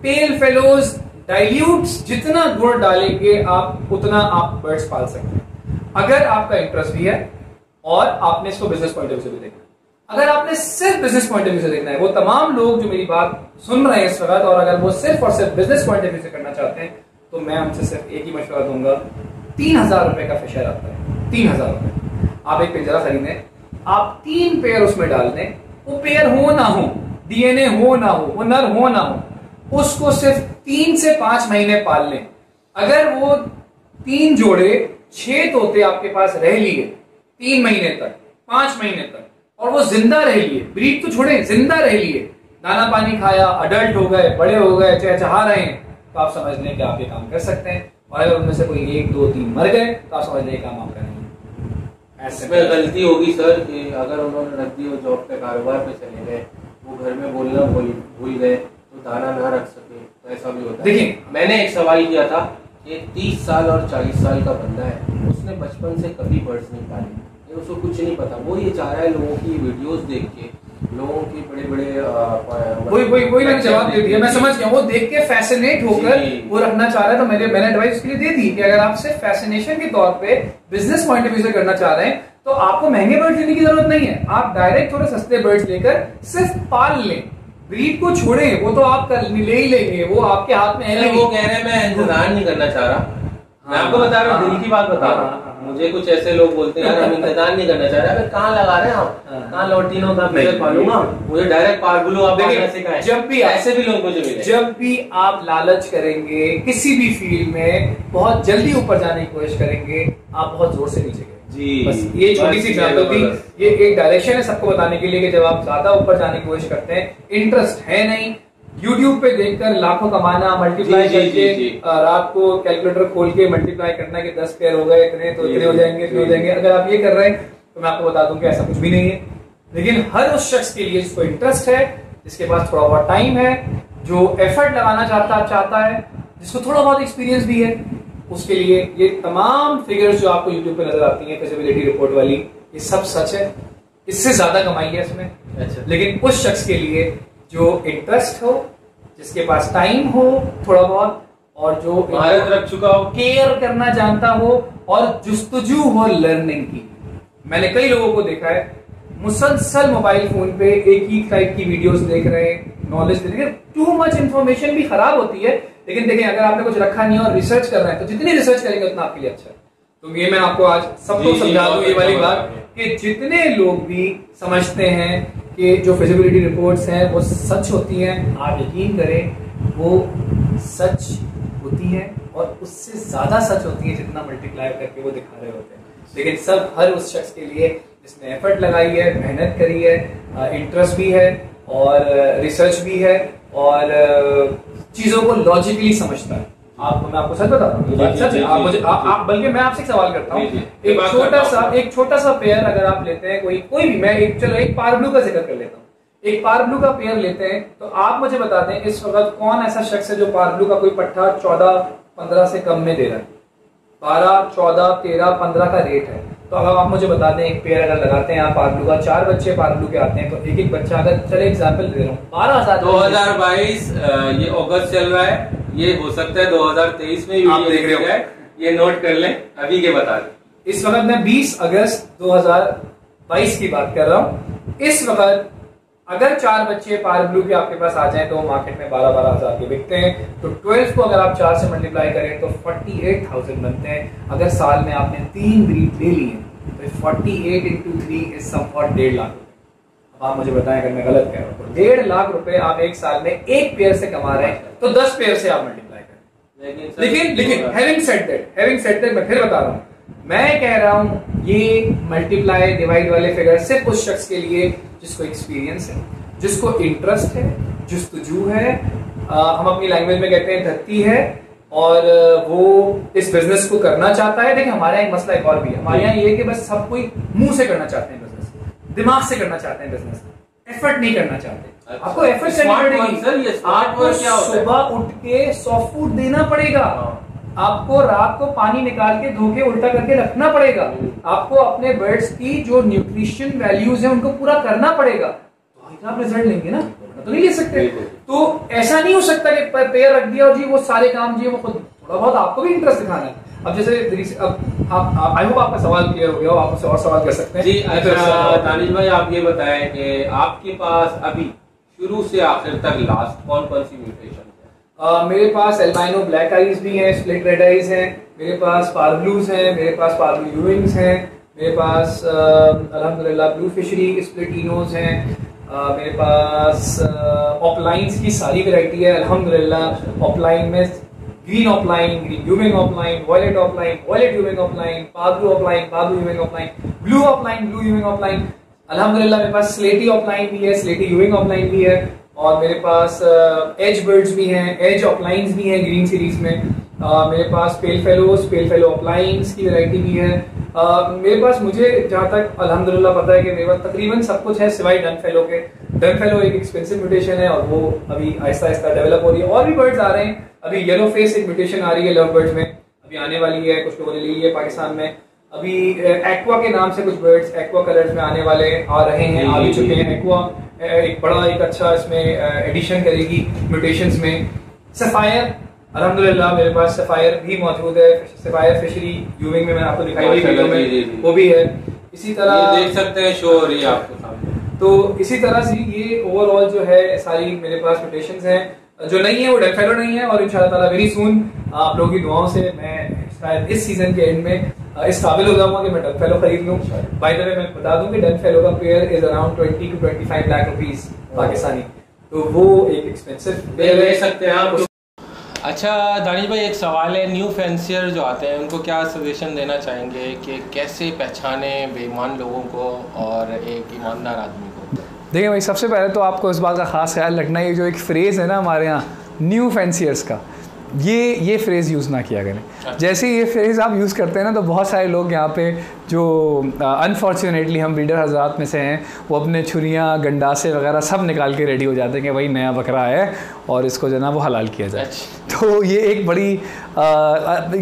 pale fallows, dilutes, जितना गुड़ डालेंगे आप उतना आप बर्ड्स पाल सकते हैं, अगर आपका इंटरेस्ट भी है और आपने इसको बिजनेस पॉइंट ऑफ व्यू से भी देखना है। अगर आपने सिर्फ बिजनेस पॉइंट ऑफ व्यू से देखना है, वो तमाम लोग जो मेरी बात सुन रहे हैं इस वक्त, और अगर वो सिर्फ और सिर्फ बिजनेस पॉइंट ऑफ व्यू से करना चाहते हैं, तो मैं उनसे सिर्फ एक ही मशवरा दूंगा। 3000 रुपए का फिशर आता है, 3000 रुपए। आप एक पिंजरा खरीदें, आप 3 पेयर उसमें डाल दें, वो पेयर हो ना हो, डीएनए हो ना हो, वो नर हो ना हो, उसको सिर्फ 3 से 5 महीने पाल लें। अगर वो 3 जोड़े 6 तोते आपके पास रह लिए 3 महीने तक, 5 महीने तक, और वो जिंदा रह लिए, ब्रीड तो छोड़े, जिंदा रह लिए, दाना पानी खाया, अडल्ट हो गए, बड़े हो गए, चहचहा रहे हैं, तो आप समझ लें कि आप ये काम कर सकते हैं। और अगर उनमें से कोई 1, 2, 3 मर गए, तो आप समझ लें ये काम आप करेंगे। इसमें गलती होगी सर कि अगर उन्होंने रख दी, वो जॉब पे कारोबार पे चले गए, वो घर में बोलना भूल गए, तो दाना ना रख सके, तो ऐसा भी होता है। देखिए, मैंने एक सवाल किया था कि 30 साल और 40 साल का बंदा है, उसने बचपन से कभी बर्ड्स नहीं पाले, उसको कुछ नहीं पता, वो ये चाह रहा है लोगों की वीडियोस देख के, लोगों की बड़े वही मैंने जवाब दे दिया, मैं समझ गया। वो देख के फैसिनेट होकर वो रखना चाह रहा है, तो मैंने एडवाइस उसके लिए दे दी कि अगर आप सिर्फ फैसिनेशन के तौर पे बिजनेस पॉइंट ऑफ व्यू से करना चाह रहे हैं, तो आपको महंगे बर्ड्स लेने की जरूरत नहीं है। आप डायरेक्ट थोड़े सस्ते बर्ड्स लेकर सिर्फ पाल लें, ब्रीड को छोड़ें, वो तो आप ले ही लेंगे, वो आपके हाथ में है। वो कह रहे हैं मैं इंतजार नहीं करना चाह रहा, मैं आपको बता रहा हूँ, दिल की बात बता रहा हूँ। मुझे कुछ ऐसे लोग बोलते हैं यार हम इंतजार नहीं करना चाह रहे, अबे कहाँ लगा रहे हैं आप, कहाँ लौटीनो का फिगर पालूंगा, मुझे डायरेक्ट पार्बुलो आप सिखाएं। जब भी ऐसे भी लोग मुझे मिले, जब भी आप लालच करेंगे किसी भी फील्ड में, बहुत जल्दी ऊपर जाने की कोशिश करेंगे, आप बहुत जोर से नीचे गए जी। बस ये छोटी सी बात होती, ये एक डायरेक्शन है सबको बताने के लिए कि जब आप ज्यादा ऊपर जाने की कोशिश करते हैं, इंटरेस्ट है नहीं, YouTube पे देखकर लाखों कमाना, मल्टीप्लाई करके रात को कैलकुलेटर खोल के मल्टीप्लाई करना कि 10 पेयर हो गए इतने तो इतने हो जाएंगे, इतने हो जाएंगे। अगर आप ये कर रहे हैं तो मैं आपको बता दूं कि ऐसा कुछ भी नहीं है। लेकिन हर उस शख्स के लिए जिसको इंटरेस्ट है, जिसके पास थोड़ा बहुत टाइम है, जो एफर्ट लगाना चाहता है, जिसको थोड़ा बहुत एक्सपीरियंस भी है, उसके लिए ये तमाम फिगर्स जो आपको यूट्यूब पे नजर आती हैं फिजिबिलिटी रिपोर्ट वाली, ये सब सच है। इससे ज्यादा कमाई है इसमें। अच्छा। लेकिन उस शख्स के लिए जो इंटरेस्ट हो, जिसके पास टाइम हो थोड़ा बहुत, और जो महारत रख चुका हो, केयर करना जानता हो, और जुस्तजू हो लर्निंग की। मैंने कई लोगों को देखा है मुसलसल मोबाइल फोन पे एक ही टाइप की वीडियोस देख रहे हैं, नॉलेज दे रहे हैं। टू मच इंफॉर्मेशन भी खराब होती है, लेकिन देखिए अगर आपने कुछ रखा नहीं और रिसर्च कर रहे हैं तो जितनी रिसर्च करेंगे उतना आपके लिए अच्छा है। तो ये मैं आपको आज सबको समझा दूं ये वाली बात कि जितने लोग भी समझते हैं कि जो फिजिबिलिटी रिपोर्ट्स हैं वो सच होती हैं, आप यकीन करें वो सच होती है, और उससे ज्यादा सच होती है जितना मल्टीप्लाई करके वो दिखा रहे होते हैं। लेकिन सब हर उस शख्स के लिए जिसने एफर्ट लगाई है, मेहनत करी है, इंटरेस्ट भी है और रिसर्च भी है और चीजों को लॉजिकली समझता है। मैं आपको सच बताता हूँ, सच है। आप मुझे आप बल्कि मैं आपसे सवाल करता हूँ, एक छोटा सा पेयर अगर आप लेते हैं, कोई भी, मैं एक पारब्लू का जिक्र कर लेता हूँ। एक पारब्लू का पेयर लेते हैं तो आप मुझे बता दें इस वक्त कौन ऐसा शख्स है जो पारब्लू का कोई पट्टा 14-15 से कम में दे रहा है। 12, 14, 13, 15 का रेट है। तो अगर आप मुझे बता दें एक पेयर अगर लगाते हैं आप पारब्लू का, 4 बच्चे पारब्लू के आते हैं, तो एक बच्चा, अगर चले एग्जाम्पल दे रहा हूँ, 12,000। 2022 ये अगस्त चल रहा है, ये हो सकता है 2023 में आप देख रहे हो, ये नोट कर लें, अभी के बता दें। इस वक्त मैं 20 अगस्त 2022 की बात कर रहा हूँ। इस वक्त अगर 4 बच्चे पारब्लू के आपके पास आ जाएं तो मार्केट में 12,000 के बिकते हैं। तो 12 को अगर आप 4 से मल्टीप्लाई करें तो 48,000 बनते हैं। अगर साल में आपने 3 ब्रीड ले लिए तो 48 into 3 इज समवॉट 1.5 लाख रुपए। अब आप मुझे बताएं अगर मैं गलत कह रहा हूँ, 1.5 लाख रुपए आप एक साल में एक पेयर से कमा रहे हैं, तो 10 पेयर से आप मल्टीप्लाई करें। लेकिन हैविंग सेड दैट मैं फिर बता रहा हूँ, मैं कह रहा हूं ये मल्टीप्लाई डिवाइड वाले फिगर सिर्फ उस शख्स के लिए जिसको एक्सपीरियंस है, जिसको इंटरेस्ट है, जुस्तजू है, हम अपनी लैंग्वेज में कहते हैं धरती है, और वो इस बिजनेस को करना चाहता है। देखिए हमारे यहाँ एक मसला एक और भी है, हमारे यहाँ ये कि बस सब कोई मुंह से करना चाहते हैं बिजनेस, दिमाग से करना चाहते हैं बिजनेस, एफर्ट नहीं करना चाहते। आपको एफर्ट करनी पड़ेगी, आपको सुबह उठ के सॉफ्ट फूड देना पड़ेगा, आपको रात को पानी निकाल के धो के उल्टा करके रखना पड़ेगा, आपको अपने बर्ड्स की जो न्यूट्रिशन वैल्यूज है उनको पूरा करना पड़ेगा, तो आप रिजल्ट लेंगे ना, तो नहीं ले सकते। तो ऐसा नहीं हो सकता कि पेयर रख दिया और जी वो सारे काम जी वो खुद, थोड़ा बहुत आपको भी इंटरेस्ट दिखाना है। अब जैसे अब आप आई होप आपका सवाल क्लियर हो गया हो, आप मुझसे और सवाल कर सकते हैं जी। अच्छा दानिश भाई आप ये बताएं कि आपके पास अभी शुरू से आखिर तक लास्ट कौन कौन सी म्यूटेशन? मेरे पास एल्बाइनो ब्लैक आइज भी हैं, स्प्लिट रेड आइज हैं, मेरे पास पारब्लूज हैं, मेरे पास पारब्लू यूविंग्स हैं, मेरे पास अल्हम्दुलिल्लाह ब्लू फिशरी स्प्लिटिनोज हैं, मेरे पास ऑफलाइंस की सारी वैरायटी है अल्हम्दुलिल्लाह। ऑफलाइन में green offline, green यूविंग offline, violet offline, violet यूविंग offline, पारब्लू offline, पारब्लू यूविंग offline, blue offline, blue यूविंग offline, अल्हम्दुलिल्लाह। मेरे पास स्लेटी ऑफलाइन भी है, स्लेटी यूविंग ऑफलाइन भी है, और मेरे पास एज बर्ड्स भी हैं, एज ऑफलाइंस भी हैं ग्रीन सीरीज में। मेरे पास पेल फेलो ऑफलाइंस की वैरायटी भी है। मेरे पास, मुझे जहाँ तक अल्हम्दुलिल्लाह पता है कि मेरे पास तकरीबन सब कुछ है सिवाय डन फेलो के। डन फेलो एक एक्सपेंसिव म्यूटेशन है और वो अभी आहिस्ता आहिस्ता डेवलप हो रही है। और भी बर्ड्स आ रहे हैं, अभी येलो फेस एक म्यूटेशन आ रही है लव बर्ड्स में, अभी आने वाली है, कुछ लोगों ने ली है पाकिस्तान में। अभी एक्वा के नाम से कुछ बर्ड्स एक्वा कलर्स में आने वाले आ रहे हैं, आ भी चुके हैं। एक्वा एक बड़ा एक अच्छा इसमें एडिशन करेगी म्यूटेशंस में। सफायर अल्हम्दुलिल्लाह मेरे पास सफायर भी मौजूद है, सफायर फिशरी यूविंग में मैंने आपको दिखाई हुई वीडियो में वो भी है। इसी तरह देख सकते हैं शो हो रही है आपको सामने। तो इसी तरह से ये ओवरऑल जो है सारी मेरे पास म्यूटेशंस हैं। जो नहीं है वो डेथ फेलो नहीं है, और इंशाल्लाह ताला वेरी सून आप लोगों की दुआओं से मैं शायद इस सीजन के एंड में इस काबिल हो जाऊंगा कि मैं डेथ फेलो खरीद लूं। बाय द वे मैं बता दूं कि डेथ फेलो का pair is around 20 to 25 lakh rupees Pakistani, तो वो एक एक्सपेंसिव पेयर ले सकते हैं आप। अच्छा दानिश भाई, एक सवाल है, न्यू फैंसियर जो आते हैं उनको क्या सजेशन देना चाहेंगे कि कैसे पहचाने बेईमान लोगों को और एक ईमानदार आदमी को? देखिए भाई, सबसे पहले तो आपको इस बात का ख़ास ख्याल रखना है, ये जो एक फ्रेज़ है ना हमारे यहाँ न्यू फैंसियर्स का, ये फ्रेज़ यूज़ ना किया करें। जैसे ये फ्रेज़ आप यूज़ करते हैं ना, तो बहुत सारे लोग यहाँ पे जो अनफॉर्चुनेटली हम ब्रीडर हज़रात में से हैं, वो अपने छुरियाँ गंडासे वगैरह सब निकाल के रेडी हो जाते हैं कि भाई नया बकरा है और इसको जो ना वो हलाल किया जाए। तो ये एक बड़ी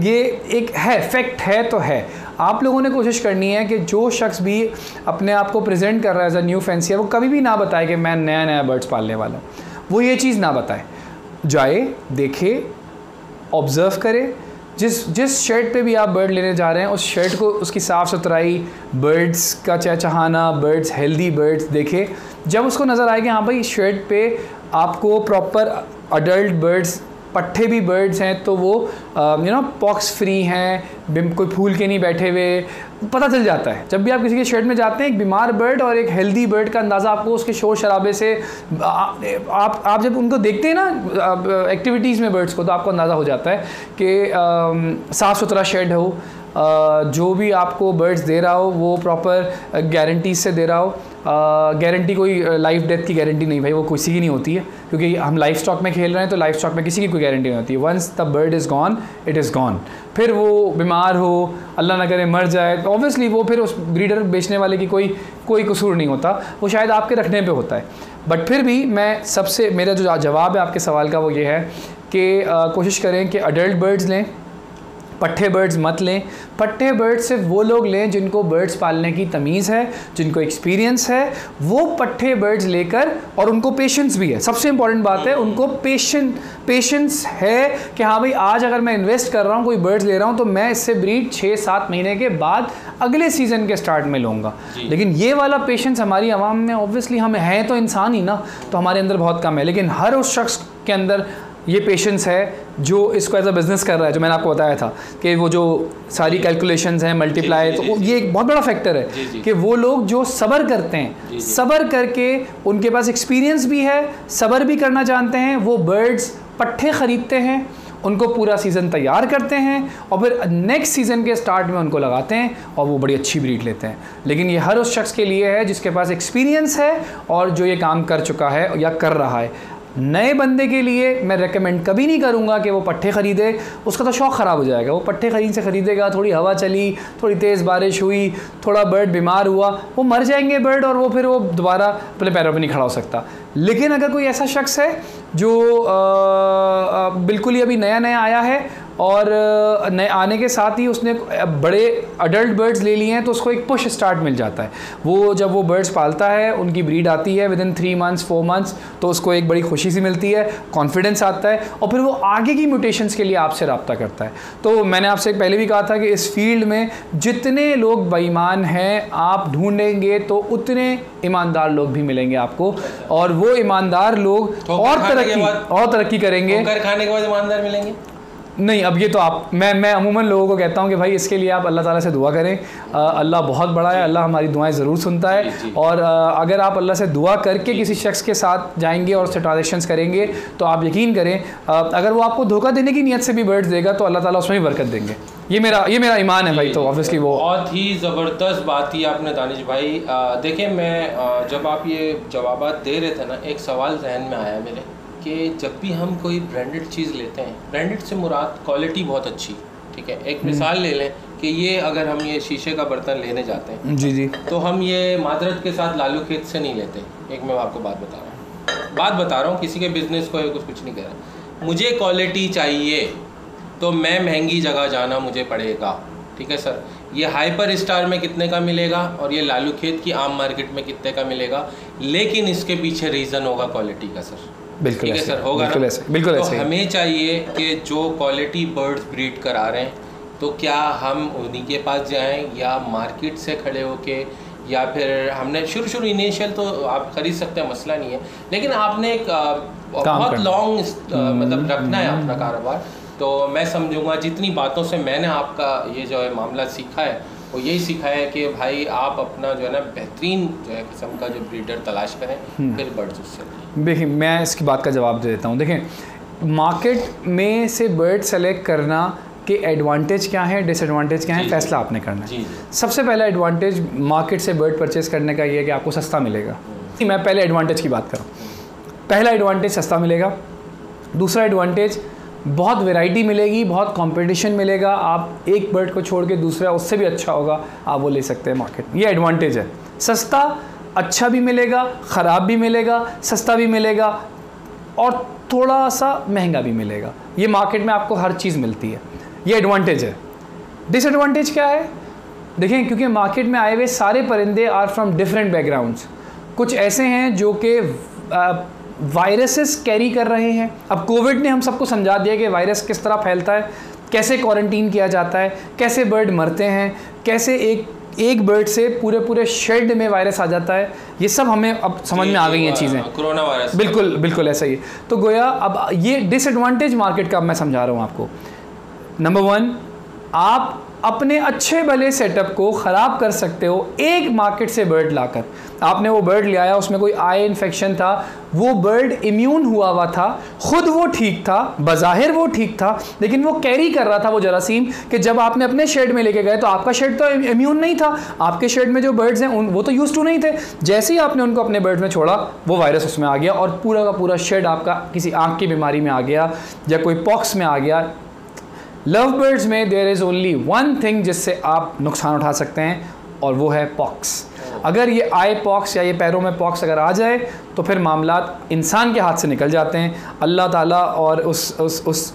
ये एक है फैक्ट है, तो है आप लोगों ने कोशिश करनी है कि जो शख्स भी अपने आप को प्रेजेंट कर रहा है एज अ न्यू फैंसियर, वो कभी भी ना बताए कि मैं नया बर्ड्स पालने वाला हूँ, वो ये चीज़ ना बताए। जाए, देखे, ऑब्ज़र्व करे, जिस शेड पे भी आप बर्ड लेने जा रहे हैं उस शेड को, उसकी साफ़ सुथराई, बर्ड्स का चहचहाना, बर्ड्स हेल्दी बर्ड्स देखे। जब उसको नज़र आए कि हाँ भाई शेड पे आपको प्रॉपर अडल्ट बर्ड्स, पट्ठे भी बर्ड्स हैं, तो वो पॉक्स फ्री हैं, कोई फूल के नहीं बैठे हुए, पता चल जाता है। जब भी आप किसी के शेड में जाते हैं, एक बीमार बर्ड और एक हेल्दी बर्ड का अंदाज़ा आपको उसके शोर शराबे से, आप जब उनको देखते हैं ना एक्टिविटीज़ में बर्ड्स को, तो आपको अंदाज़ा हो जाता है कि साफ़ सुथरा शेड हो, जो भी आपको बर्ड्स दे रहा हो वो प्रॉपर गारंटीज से दे रहा हो। गारंटी कोई लाइफ डेथ की गारंटी नहीं भाई, वो किसी की नहीं होती है, क्योंकि हम लाइफ स्टॉक में खेल रहे हैं, तो लाइफ स्टॉक में किसी की कोई गारंटी नहीं होती है। Once the bird is gone, it is gone. फिर वो बीमार हो, अल्लाह ना करे मर जाए, तो ऑब्वियसली वो फिर उस ब्रीडर बेचने वाले की कोई कसूर नहीं होता, वो शायद आपके रखने पे होता है। बट फिर भी मेरा जो जवाब है आपके सवाल का वो ये है कि कोशिश करें कि अडल्ट बर्ड्स लें, पट्ठे बर्ड्स मत लें। पट्ठे बर्ड्स सिर्फ वो लोग लें जिनको बर्ड्स पालने की तमीज़ है, जिनको एक्सपीरियंस है, वो पट्ठे बर्ड्स लेकर, और उनको पेशेंस भी है। सबसे इंपॉर्टेंट बात है, उनको पेशेंस है कि हाँ भाई आज अगर मैं इन्वेस्ट कर रहा हूँ, कोई बर्ड्स ले रहा हूँ, तो मैं इससे ब्रीड 6-7 महीने के बाद अगले सीज़न के स्टार्ट में लूँगा। लेकिन ये वाला पेशेंस हमारी आवाम में, ऑब्वियसली हम हैं तो इंसान ही ना, तो हमारे अंदर बहुत कम है। लेकिन हर उस शख्स के अंदर ये पेशेंस है जो इसको एज अ बिज़नेस कर रहा है, जो मैंने आपको बताया था कि वो जो सारी कैलकुलेशंस हैं, मल्टीप्लाई, तो ये एक बहुत बड़ा फैक्टर है कि वो लोग जो सब्र करते हैं, सब्र करके उनके पास एक्सपीरियंस भी है, सब्र भी करना जानते हैं, वो बर्ड्स पट्ठे ख़रीदते हैं, उनको पूरा सीज़न तैयार करते हैं और फिर नेक्स्ट सीज़न के स्टार्ट में उनको लगाते हैं और वो बड़ी अच्छी ब्रीड लेते हैं। लेकिन ये हर उस शख्स के लिए है जिसके पास एक्सपीरियंस है और जो ये काम कर चुका है या कर रहा है। नए बंदे के लिए मैं रेकमेंड कभी नहीं करूँगा कि वो पट्ठे ख़रीदे, उसका तो शौक़ ख़राब हो जाएगा। वो पट्ठे ख़रीदेगा, थोड़ी हवा चली, थोड़ी तेज़ बारिश हुई, थोड़ा बर्ड बीमार हुआ, वो मर जाएंगे बर्ड और फिर वो दोबारा अपने पैरों पर नहीं खड़ा हो सकता। लेकिन अगर कोई ऐसा शख्स है जो बिल्कुल ही अभी नया आया है और नए आने के साथ ही उसने बड़े अडल्ट बर्ड्स ले लिए हैं, तो उसको एक पुश स्टार्ट मिल जाता है। वो जब वो बर्ड्स पालता है, उनकी ब्रीड आती है विदिन 3 months 4 months, तो उसको एक बड़ी खुशी सी मिलती है, कॉन्फिडेंस आता है और फिर वो आगे की म्यूटेशंस के लिए आपसे रब्ता करता है। तो मैंने आपसे पहले भी कहा था कि इस फील्ड में जितने लोग बेईमान हैं आप ढूंढेंगे तो उतने ईमानदार लोग भी मिलेंगे आपको, और वो ईमानदार लोग और तरक्की करेंगे। खाने के बाद ईमानदार मिलेंगे नहीं, अब ये तो मैं अमूमन लोगों को कहता हूँ कि भाई इसके लिए आप अल्लाह ताला से दुआ करें। अल्लाह बहुत बड़ा है, अल्लाह हमारी दुआएं ज़रूर सुनता है। और अगर आप अल्लाह से दुआ करके किसी शख्स के साथ जाएंगे और उससे ट्रांजेक्शन्स करेंगे, तो आप यकीन करें अगर वो आपको धोखा देने की नीयत से भी बर्ड्स देगा तो अल्लाह ताला उसमें भी बरकत देंगे। ये मेरा ईमान है भाई। तो ऑब्वियसली वो बहुत ही ज़बरदस्त बात ही आपने दानिश भाई। देखिए मैं जब आप ये जवाबात दे रहे थे ना, एक सवाल जहन में आया मेरे कि जब भी हम कोई ब्रांडेड चीज़ लेते हैं, ब्रांडेड से मुराद क्वालिटी बहुत अच्छी, ठीक है। एक मिसाल ले लें कि ये अगर हम ये शीशे का बर्तन लेने जाते हैं जी तो हम ये मादरत के साथ लालू खेत से नहीं लेते। एक मैं आपको बात बता रहा हूँ, किसी के बिज़नेस को कुछ नहीं कह रहा। मुझे क्वालिटी चाहिए तो मैं महंगी जगह जाना मुझे पड़ेगा, ठीक है सर। ये हाइपर स्टार में कितने का मिलेगा और ये लालू खेत की आम मार्केट में कितने का मिलेगा, लेकिन इसके पीछे रीज़न होगा क्वालिटी का सर। बिल्कुल ठीक है सर, होगा बिल्कुल ना? ऐसे, बिल्कुल तो ऐसे। हमें चाहिए कि जो क्वालिटी बर्ड्स ब्रीड करा रहे हैं, तो क्या हम उन्हीं के पास जाएं या मार्केट से खड़े होके, या फिर हमने शुरू इनिशियल तो आप ख़रीद सकते हैं, मसला नहीं है। लेकिन आपने एक बहुत लॉन्ग मतलब रखना है अपना कारोबार, तो मैं समझूंगा जितनी बातों से मैंने आपका ये जो है मामला सीखा है वो यही सीखा है कि भाई आप अपना जो है ना बेहतरीन जो है किस्म का जो ब्रीडर तलाश करें, फिर बर्ड्स उससे। देखिए मैं इसकी बात का जवाब दे देता हूँ। देखें मार्केट में से बर्ड सेलेक्ट करना के एडवांटेज क्या है, डिसएडवांटेज क्या है, फैसला आपने करना है। सबसे पहला एडवांटेज मार्केट से बर्ड परचेज करने का ये है कि आपको सस्ता मिलेगा। मैं पहले एडवांटेज की बात करूँ, पहला एडवांटेज सस्ता मिलेगा। दूसरा एडवांटेज बहुत वैरायटी मिलेगी, बहुत कंपटीशन मिलेगा। आप एक बर्ड को छोड़ के दूसरा उससे भी अच्छा होगा, आप वो ले सकते हैं मार्केट में। ये एडवांटेज है। सस्ता अच्छा भी मिलेगा, ख़राब भी मिलेगा, सस्ता भी मिलेगा और थोड़ा सा महंगा भी मिलेगा। ये मार्केट में आपको हर चीज़ मिलती है, ये एडवांटेज है। डिसएडवांटेज क्या है? देखें क्योंकि मार्केट में आए हुए सारे परिंदे आर फ्रॉम डिफरेंट बैकग्राउंड्स। कुछ ऐसे हैं जो कि वायरसेस कैरी कर रहे हैं। अब कोविड ने हम सबको समझा दिया कि वायरस किस तरह फैलता है, कैसे क्वारंटीन किया जाता है, कैसे बर्ड मरते हैं, कैसे एक बर्ड से पूरे शेड में वायरस आ जाता है। ये सब हमें अब समझ में आ गई हैं चीज़ें। कोरोना वायरस बिल्कुल ऐसा ही। तो गोया अब ये डिसएडवांटेज मार्केट का मैं समझा रहा हूँ आपको। नंबर 1, आप अपने अच्छे भले सेटअप को ख़राब कर सकते हो एक मार्केट से बर्ड लाकर। आपने वो बर्ड ले आया, उसमें कोई आई इन्फेक्शन था, वो बर्ड इम्यून हुआ था, ख़ुद वो ठीक था, बज़ाहिर वो ठीक था, लेकिन वो कैरी कर रहा था वो जरासीम कि जब आपने अपने शेड में लेके गए तो आपका शेड तो इम्यून नहीं था। आपके शेड में जो बर्ड्स हैं वो तो यूज्ड टू नहीं थे। जैसे ही आपने उनको अपने बर्ड में छोड़ा वो वायरस उसमें आ गया और पूरा का पूरा शेड आपका किसी आँख की बीमारी में आ गया या कोई पॉक्स में आ गया। लव बर्ड्स में there is only one thing जिससे आप नुकसान उठा सकते हैं और वो है पॉक्स। अगर ये आई पॉक्स या ये पैरों में पॉक्स अगर आ जाए तो फिर मामलात इंसान के हाथ से निकल जाते हैं। अल्लाह ताला और उस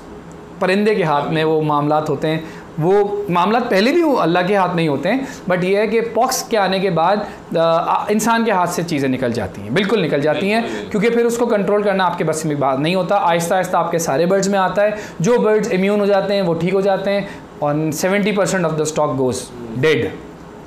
परिंदे के हाथ में वो मामलात होते हैं। वो मामलात पहले भी अल्लाह के हाथ नहीं होते हैं, बट ये है कि पॉक्स के आने के बाद इंसान के हाथ से चीज़ें निकल जाती हैं, बिल्कुल निकल जाती हैं, क्योंकि फिर उसको कंट्रोल करना आपके बस में बात नहीं होता। आहिस्ता आहिस्ता आपके सारे बर्ड्स में आता है। जो बर्ड्स इम्यून हो जाते हैं वो ठीक हो जाते हैं और 70% of the stock goes dead.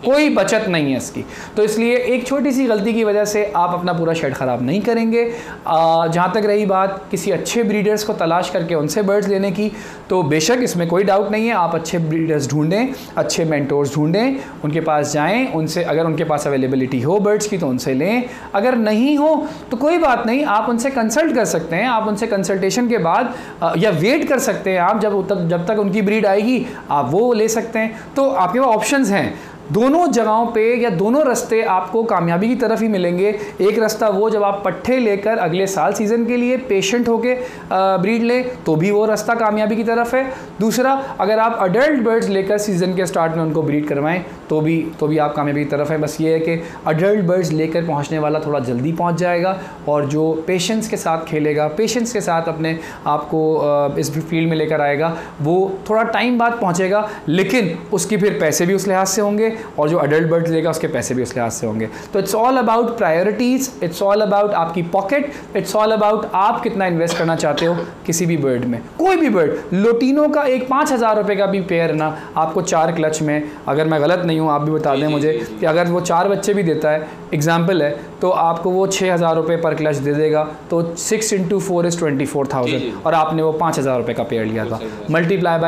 कोई बचत नहीं है इसकी। तो इसलिए एक छोटी सी गलती की वजह से आप अपना पूरा शेड ख़राब नहीं करेंगे। जहाँ तक रही बात किसी अच्छे ब्रीडर्स को तलाश करके उनसे बर्ड्स लेने की, तो बेशक इसमें कोई डाउट नहीं है। आप अच्छे ब्रीडर्स ढूंढें, अच्छे मेंटोर्स ढूंढें, उनके पास जाएं, उनसे अगर उनके पास अवेलेबिलिटी हो बर्ड्स की तो उनसे लें। अगर नहीं हो तो कोई बात नहीं, आप उनसे कंसल्ट कर सकते हैं। आप उनसे कंसल्टेशन के बाद या वेट कर सकते हैं। आप जब तक उनकी ब्रीड आएगी आप वो ले सकते हैं। तो आपके पास ऑप्शंस हैं। दोनों जगहों पे या दोनों रास्ते आपको कामयाबी की तरफ ही मिलेंगे। एक रास्ता वो जब आप पट्ठे लेकर अगले साल सीज़न के लिए पेशेंट होके ब्रीड लें तो भी वो रास्ता कामयाबी की तरफ है। दूसरा, अगर आप अडल्ट बर्ड्स लेकर सीज़न के स्टार्ट में उनको ब्रीड करवाएं तो भी आप कामयाबी की तरफ है। बस ये है कि अडल्ट बर्ड्स लेकर पहुंचने वाला थोड़ा जल्दी पहुंच जाएगा और जो पेशेंस के साथ खेलेगा, पेशेंस के साथ अपने आप को इस फील्ड में लेकर आएगा, वो थोड़ा टाइम बाद पहुँचेगा, लेकिन उसकी फिर पैसे भी उस लिहाज से होंगे और जो अडल्ट बर्ड्स लेगा उसके पैसे भी उस लिहाज से होंगे। तो it's all about priorities, it's all about आपकी पॉकेट, इट्स ऑल अबाउट आप कितना इन्वेस्ट करना चाहते हो किसी भी बर्ड में। कोई भी बर्ड, लोटिनो का एक 5,000 रुपये का भी पेयर ना आपको 4 क्लच में, अगर मैं गलत नहीं हूँ आप भी बता दें मुझे, कि अगर वो 4 बच्चे भी देता है, एग्जाम्पल है, तो आपको वो 6,000 रुपये पर क्लच दे देगा। तो 6 × 4 = 24,000 और आपने वो 5,000 रुपये का पेयर लिया था। मल्टीप्लाई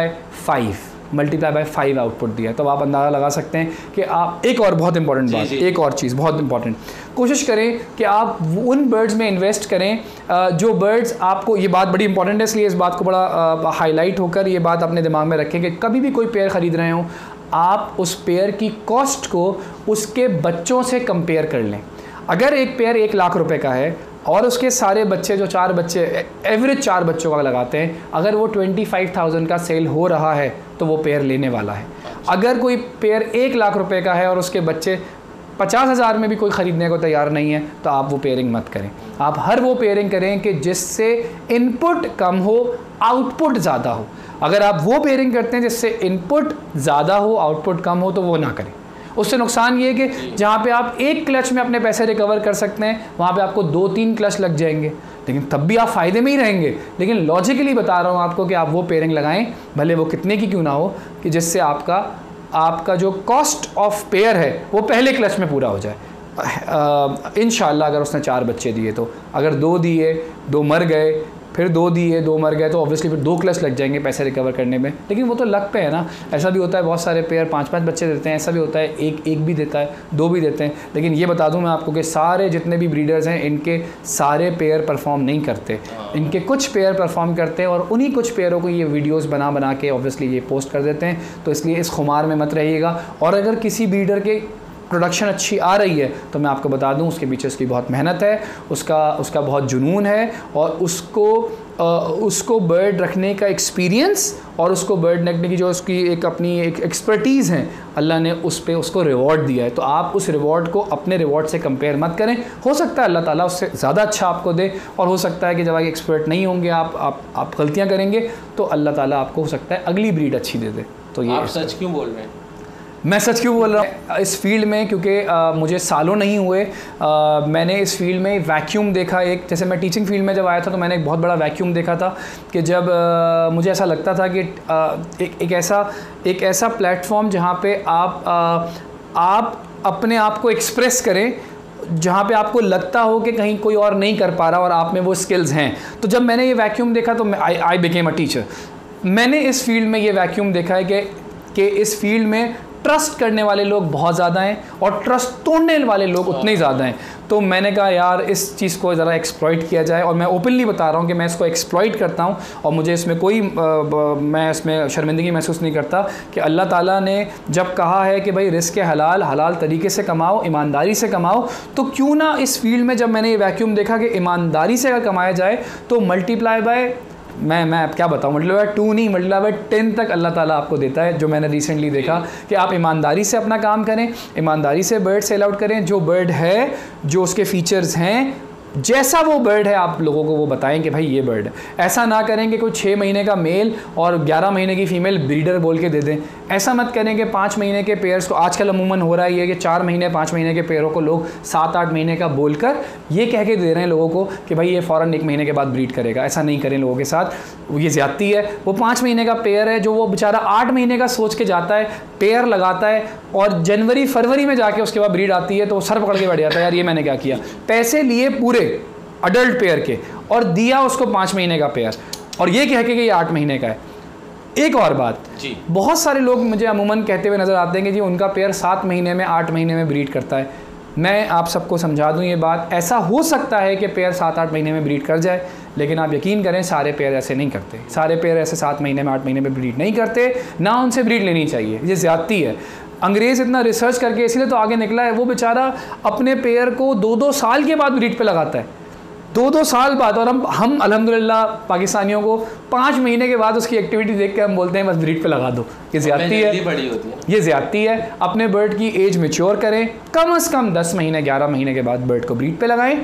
बाय 5 आउटपुट दिया। तो आप अंदाज़ा लगा सकते हैं कि आप एक और बहुत इंपॉर्टेंट बात, एक और चीज़ बहुत इंपॉर्टेंट, कोशिश करें कि आप उन बर्ड्स में इन्वेस्ट करें जो बर्ड्स आपको, ये बात बड़ी इंपॉर्टेंट है इसलिए इस बात को बड़ा हाईलाइट होकर ये बात अपने दिमाग में रखें कि कभी भी कोई पेयर ख़रीद रहे हो आप उस पेयर की कॉस्ट को उसके बच्चों से कंपेयर कर लें। अगर एक पेयर 1 लाख रुपए का है और उसके सारे बच्चे जो 4 बच्चे एवरेज 4 बच्चों का लगाते हैं, अगर वो 25,000 का सेल हो रहा है तो वो पेयर लेने वाला है। अगर कोई पेयर 1 लाख रुपए का है और उसके बच्चे 50,000 में भी कोई ख़रीदने को तैयार नहीं है तो आप वो पेयरिंग मत करें। आप हर वो पेयरिंग करें कि जिससे इनपुट कम हो आउटपुट ज़्यादा हो। अगर आप वो पेयरिंग करते हैं जिससे इनपुट ज़्यादा हो आउटपुट कम हो तो वो ना करें। उससे नुकसान ये है कि जहाँ पे आप 1 क्लच में अपने पैसे रिकवर कर सकते हैं वहाँ पे आपको 2-3 क्लच लग जाएंगे, लेकिन तब भी आप फ़ायदे में ही रहेंगे। लेकिन लॉजिकली बता रहा हूँ आपको कि आप वो पेयरिंग लगाएं, भले वो कितने की क्यों ना हो, कि जिससे आपका जो कॉस्ट ऑफ पेयर है वो पहले क्लच में पूरा हो जाए। इंशाल्लाह अगर उसने 4 बच्चे दिए तो, अगर 2 दिए 2 मर गए, फिर 2 दिए 2 मर गए, तो ऑब्वियसली फिर 2 क्लच लग जाएंगे पैसे रिकवर करने में। लेकिन वो तो लक पे है ना। ऐसा भी होता है बहुत सारे पेयर 5-5 बच्चे देते हैं, ऐसा भी होता है एक भी देता है, 2 भी देते हैं। लेकिन ये बता दूं मैं आपको कि सारे जितने भी ब्रीडर्स हैं इनके सारे पेयर परफॉर्म नहीं करते, इनके कुछ पेयर परफॉर्म करते हैं, और उन्हीं कुछ पेयरों को ये वीडियोज़ बना के ऑब्वियसली ये पोस्ट कर देते हैं। तो इसलिए इस खुमार में मत रहिएगा। और अगर किसी ब्रीडर के प्रोडक्शन अच्छी आ रही है तो मैं आपको बता दूं उसके पीछे उसकी बहुत मेहनत है, उसका बहुत जुनून है, और उसको बर्ड रखने का एक्सपीरियंस और उसको बर्ड रखने की जो उसकी एक अपनी एक एक्सपर्टीज़ है, अल्लाह ने उस पर उसको रिवॉर्ड दिया है। तो आप उस रिवॉर्ड को अपने रिवॉर्ड से कंपेयर मत करें। हो सकता है अल्लाह ताला उससे ज़्यादा अच्छा आपको दे, और हो सकता है कि जब आप एक्सपर्ट नहीं होंगे, आप गलतियाँ करेंगे, तो अल्लाह ताला आपको हो सकता है अगली ब्रीड अच्छी दे दे। तो ये आप सच क्यों बोल रहे हैं? मैं सच क्यों बोल रहा हूँ इस फील्ड में, क्योंकि मुझे सालों नहीं हुए, मैंने इस फील्ड में वैक्यूम देखा। एक जैसे मैं टीचिंग फील्ड में जब आया था तो मैंने एक बहुत बड़ा वैक्यूम देखा था कि जब मुझे ऐसा लगता था कि एक ऐसा प्लेटफॉर्म जहाँ पे आप अपने आप को एक्सप्रेस करें, जहाँ पे आपको लगता हो कि कहीं कोई और नहीं कर पा रहा और आप में वो स्किल्स हैं। तो जब मैंने ये वैक्यूम देखा तो आई बिकेम अ टीचर। मैंने इस फील्ड में ये वैक्यूम देखा है कि इस फील्ड में ट्रस्ट करने वाले लोग बहुत ज़्यादा हैं और ट्रस्ट तोड़ने वाले लोग उतने ही ज़्यादा हैं। तो मैंने कहा यार इस चीज़ को ज़रा एक्सप्लॉइट किया जाए, और मैं ओपनली बता रहा हूँ कि मैं इसको एक्सप्लॉइट करता हूँ, और मुझे इसमें मैं इसमें शर्मिंदगी महसूस नहीं करता कि अल्लाह ताला ने जब कहा है कि भाई रिस्क हलाल तरीके से कमाओ, ईमानदारी से कमाओ, तो क्यों ना इस फील्ड में जब मैंने ये वैक्यूम देखा कि ईमानदारी से अगर कमाया जाए तो मल्टीप्लाई बाय मैं अब क्या बताऊँ, मतलब 2 नहीं, मतलब 10 तक अल्लाह ताला आपको देता है। जो मैंने रिसेंटली देखा कि आप ईमानदारी से अपना काम करें, ईमानदारी से बर्ड सेल आउट करें, जो बर्ड है, जो उसके फीचर्स हैं, जैसा वो बर्ड है आप लोगों को वो बताएं कि भाई ये बर्ड है। ऐसा ना करें कि कोई 6 महीने का मेल और 11 महीने की फ़ीमेल ब्रीडर बोल के दे दें। ऐसा मत करें कि 5 महीने के पेयर्स को, आजकल अमूमन हो रहा है कि 4 महीने 5 महीने के पेयरों को लोग 7-8 महीने का बोलकर ये कह के दे रहे हैं लोगों को कि भाई ये फ़ौरन 1 महीने के बाद ब्रीड करेगा। ऐसा नहीं करें लोगों के साथ, ये ज़्यादती है। वो 5 महीने का पेयर है जो वो बेचारा 8 महीने का सोच के जाता है, पेयर लगाता है, और जनवरी फरवरी में जाके उसके बाद ब्रीड आती है तो वो सर पकड़ के बैठ जाता है, यार ये मैंने क्या किया। पैसे लिए पूरे अडल्ट पेयर के और दिया उसको 5 महीने का पेयर, और ये कह के कि ये 8 महीने का है। एक और बात जी, बहुत सारे लोग मुझे अमूमन कहते हुए नज़र आते हैं कि जी उनका पेयर 7 महीने में 8 महीने में ब्रीड करता है। मैं आप सबको समझा दूं ये बात, ऐसा हो सकता है कि पेयर 7-8 महीने में ब्रीड कर जाए, लेकिन आप यकीन करें सारे पेयर ऐसे नहीं करते। सारे पेयर ऐसे 7 महीने में 8 महीने में ब्रीड नहीं करते, ना उनसे ब्रीड लेनी चाहिए, ये ज़्यादती है। अंग्रेज़ इतना रिसर्च करके इसीलिए तो आगे निकला है, वो बेचारा अपने पेयर को 2-2 साल के बाद ब्रीड पे लगाता है, 2-2 साल बाद। और हम अल्हम्दुलिल्लाह पाकिस्तानियों को 5 महीने के बाद उसकी एक्टिविटी देख के हम बोलते हैं बस ब्रीड पे लगा दो। ये ज़्यादती है, ये ज़्यादती है। अपने बर्ड की एज मैच्योर करें, कम से कम 10 महीने 11 महीने के बाद बर्ड को ब्रीड पे लगाएं,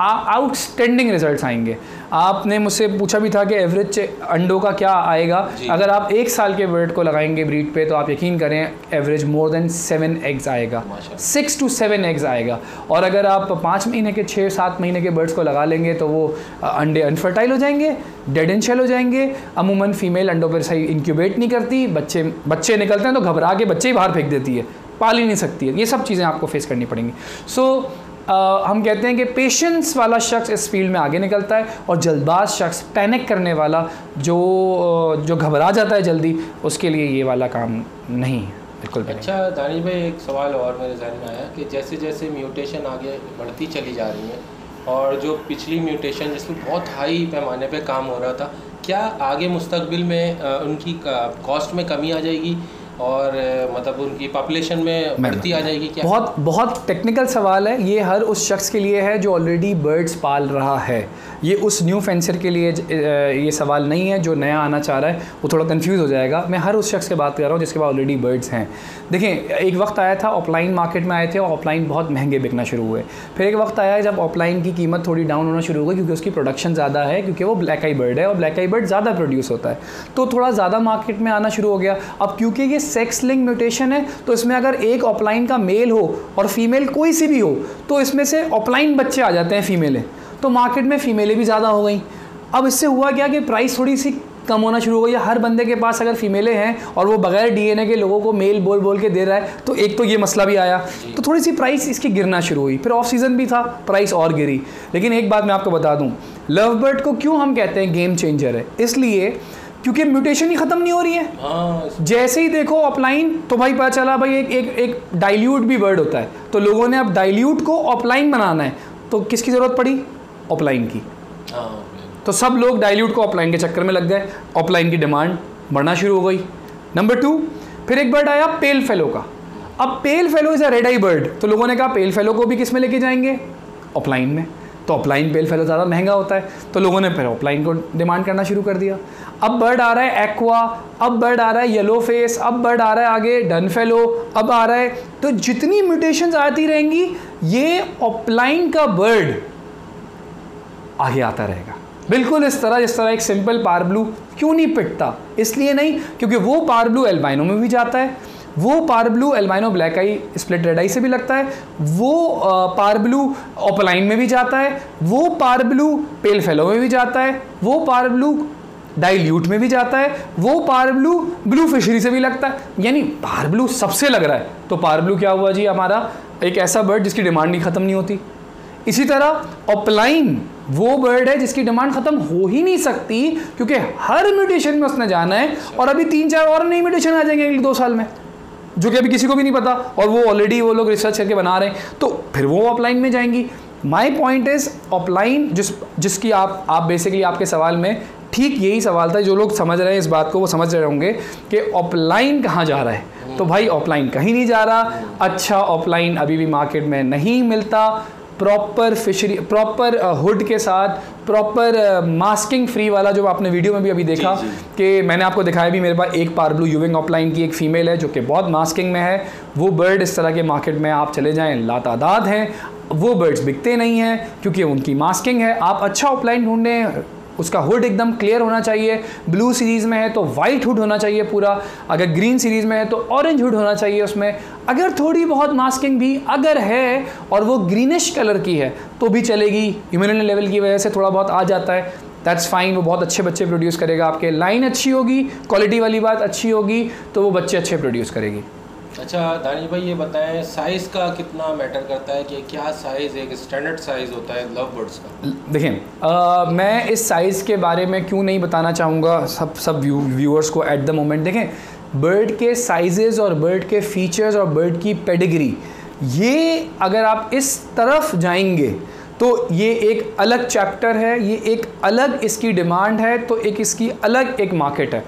आउटस्टैंडिंग रिजल्ट्स आएंगे। आपने मुझसे पूछा भी था कि एवरेज अंडों का क्या आएगा। अगर आप 1 साल के बर्ड को लगाएंगे ब्रीड पे तो आप यकीन करें एवरेज मोर देन 7 एग्स आएगा, 6 to 7 एग्स आएगा। और अगर आप 5 महीने के 6-7 महीने के बर्ड्स को लगा लेंगे तो वो अंडे अनफर्टाइल हो जाएंगे, डेड एंड शेल हो जाएंगे। अमूमन फीमेल अंडों पर सही इंक्यूबेट नहीं करती, बच्चे निकलते हैं तो घबरा के बच्चे ही बाहर फेंक देती है, पाल ही नहीं सकती है। ये सब चीज़ें आपको फेस करनी पड़ेंगी। हम कहते हैं कि पेशेंस वाला शख्स इस फील्ड में आगे निकलता है, और जल्दबाज शख्स, पैनिक करने वाला, जो घबरा जाता है जल्दी, उसके लिए ये वाला काम नहीं है बिल्कुल भी। अच्छा दानिश भाई, एक सवाल और मेरे जहन में आया कि जैसे जैसे म्यूटेशन आगे बढ़ती चली जा रही है, और जो पिछली म्यूटेशन जिसमें बहुत हाई पैमाने पे काम हो रहा था, क्या आगे मुस्तकबिल में उनकी कॉस्ट में कमी आ जाएगी और मतलब उनकी पॉपुलेशन में बढ़ती आ जाएगी क्या? बहुत टेक्निकल सवाल है ये। हर उस शख्स के लिए है जो ऑलरेडी बर्ड्स पाल रहा है। ये उस न्यू फेंसर के लिए ये सवाल नहीं है। जो नया आना चाह रहा है वो थोड़ा कंफ्यूज हो जाएगा। मैं हर उस शख्स की बात कर रहा हूँ जिसके पास ऑलरेडी बर्ड्स हैं। देखें, एक वक्त आया था ऑफलाइन मार्केट में आए थे और ऑफलाइन बहुत महंगे बिकना शुरू हुए। फिर एक वक्त आया जब ऑफलाइन की कीमत थोड़ी डाउन होना शुरू हो गई, क्योंकि उसकी प्रोडक्शन ज़्यादा है, क्योंकि वो ब्लैक आई बर्ड है और ब्लैक आई बर्ड ज़्यादा प्रोड्यूस होता है, तो थोड़ा ज़्यादा मार्केट में आना शुरू हो गया। अब क्योंकि ये सेक्स लिंक म्यूटेशन है तो इसमें अगर एक ऑफलाइन का मेल हो और फीमेल कोई सी भी हो तो इसमें से ऑफलाइन बच्चे आ जाते हैं फीमेलें, तो मार्केट में फ़ीमेलें भी ज़्यादा हो गई। अब इससे हुआ क्या कि प्राइस थोड़ी सी कम होना शुरू हो गई है। हर बंदे के पास अगर फीमेलें हैं और वो बगैर डीएनए के लोगों को मेल बोल बोल के दे रहा है, तो एक तो ये मसला भी आया, तो थोड़ी सी प्राइस इसकी गिरना शुरू हुई। फिर ऑफ सीज़न भी था, प्राइस और गिरी। लेकिन एक बात मैं आपको बता दूं, लव बर्ड को क्यों हम कहते हैं गेम चेंजर है, इसलिए क्योंकि म्यूटेशन ही ख़त्म नहीं हो रही है। जैसे ही देखो ऑफलाइन, तो भाई पता चला भाई एक डाइल्यूट भी बर्ड होता है, तो लोगों ने अब डाइल्यूट को ऑफलाइन बनाना है, तो किसकी ज़रूरत पड़ी? ऑफलाइन की। तो सब लोग डाइल्यूट को ऑफलाइन के चक्कर में लग गए, ऑफलाइन की डिमांड बढ़ना शुरू हो गई। नंबर 2, फिर एक बर्ड आया पेल फेलो का। अब पेल fellow is a red I bird, तो लोगों ने कहा पेल फेलो को भी किस में लेके जाएंगे? ऑफलाइन में। तो ऑफलाइन पेल फेलो ज़्यादा महंगा होता है, तो लोगों ने फिर ऑफलाइन को डिमांड करना शुरू कर दिया। अब बर्ड आ रहा है एक्वा, अब बर्ड आ रहा है येलो फेस, अब बर्ड आ रहा है आगे डन फेलो, अब आ रहा है। तो जितनी म्यूटेशंस आती रहेंगी, ये ऑफलाइन का बर्ड आगे आता रहेगा। बिल्कुल इस तरह जिस तरह एक सिंपल पारब्लू क्यों नहीं पिटता? इसलिए नहीं क्योंकि वो पारब्लू एल्बाइनो में भी जाता है, वो पारब्लू एल्बाइनो ब्लैक आई स्प्लिट रेड आई से भी लगता है, वो पारब्लू ऑफलाइन में भी जाता है, वो पारब्लू पेल फेलो में भी जाता है, वो पारब्लू डाइल्यूट में भी जाता है, वो पारब्लू ब्लू फिशरी से भी लगता है। यानी पारब्लू सबसे लग रहा है। तो पारब्लू क्या हुआ जी? हमारा एक ऐसा बर्ड जिसकी डिमांड नहीं ख़त्म नहीं होती। इसी तरह ऑफलाइन वो बर्ड है जिसकी डिमांड खत्म हो ही नहीं सकती, क्योंकि हर म्यूटेशन में उसने जाना है, और अभी 3-4 और नई म्यूटेशन आ जाएंगे अगले 2 साल में, जो कि अभी किसी को भी नहीं पता, और वो ऑलरेडी वो लोग रिसर्च करके बना रहे हैं, तो फिर वो ऑफलाइन में जाएंगी। माय पॉइंट इज ऑफलाइन जिसकी आप बेसिकली आपके सवाल में ठीक यही सवाल था, जो लोग समझ रहे हैं इस बात को वो समझ रहे होंगे कि ऑफलाइन कहाँ जा रहा है। तो भाई ऑफलाइन कहीं नहीं जा रहा। अच्छा, ऑफलाइन अभी भी मार्केट में नहीं मिलता प्रॉपर फिशरी, प्रॉपर हुड के साथ, प्रॉपर मास्किंग फ्री वाला, जो आपने वीडियो में भी अभी देखा कि मैंने आपको दिखाया भी, मेरे पास एक पारब्लू यूविंग ऑफलाइन की एक फ़ीमेल है जो कि बहुत मास्किंग में है। वो बर्ड इस तरह के मार्केट में आप चले जाएं लातादाद हैं, वो बर्ड्स बिकते नहीं हैं क्योंकि उनकी मास्किंग है। आप अच्छा ऑफलाइन ढूंढें, उसका हुड एकदम क्लियर होना चाहिए। ब्लू सीरीज़ में है तो वाइट हुड होना चाहिए पूरा, अगर ग्रीन सीरीज़ में है तो ऑरेंज हुड होना चाहिए उसमें। अगर थोड़ी बहुत मास्किंग भी अगर है और वो ग्रीनिश कलर की है तो भी चलेगी, इम्यूनिटी लेवल की वजह से थोड़ा बहुत आ जाता है, दैट्स फाइन। वो बहुत अच्छे बच्चे प्रोड्यूस करेगा, आपके लाइन अच्छी होगी, क्वालिटी वाली बात अच्छी होगी, तो वो बच्चे अच्छे प्रोड्यूस करेगी। अच्छा दानिश भाई, ये बताएं साइज़ का कितना मैटर करता है, कि क्या साइज़ एक स्टैंडर्ड साइज़ होता है लव बर्ड्स का? देखें, मैं इस साइज़ के बारे में क्यों नहीं बताना चाहूँगा सब व्यूअर्स को एट द मोमेंट। देखें, बर्ड के साइजेस और बर्ड के फीचर्स और बर्ड की पेडिग्री, ये अगर आप इस तरफ जाएंगे तो ये एक अलग चैप्टर है, ये एक अलग इसकी डिमांड है, तो एक इसकी अलग एक मार्केट है।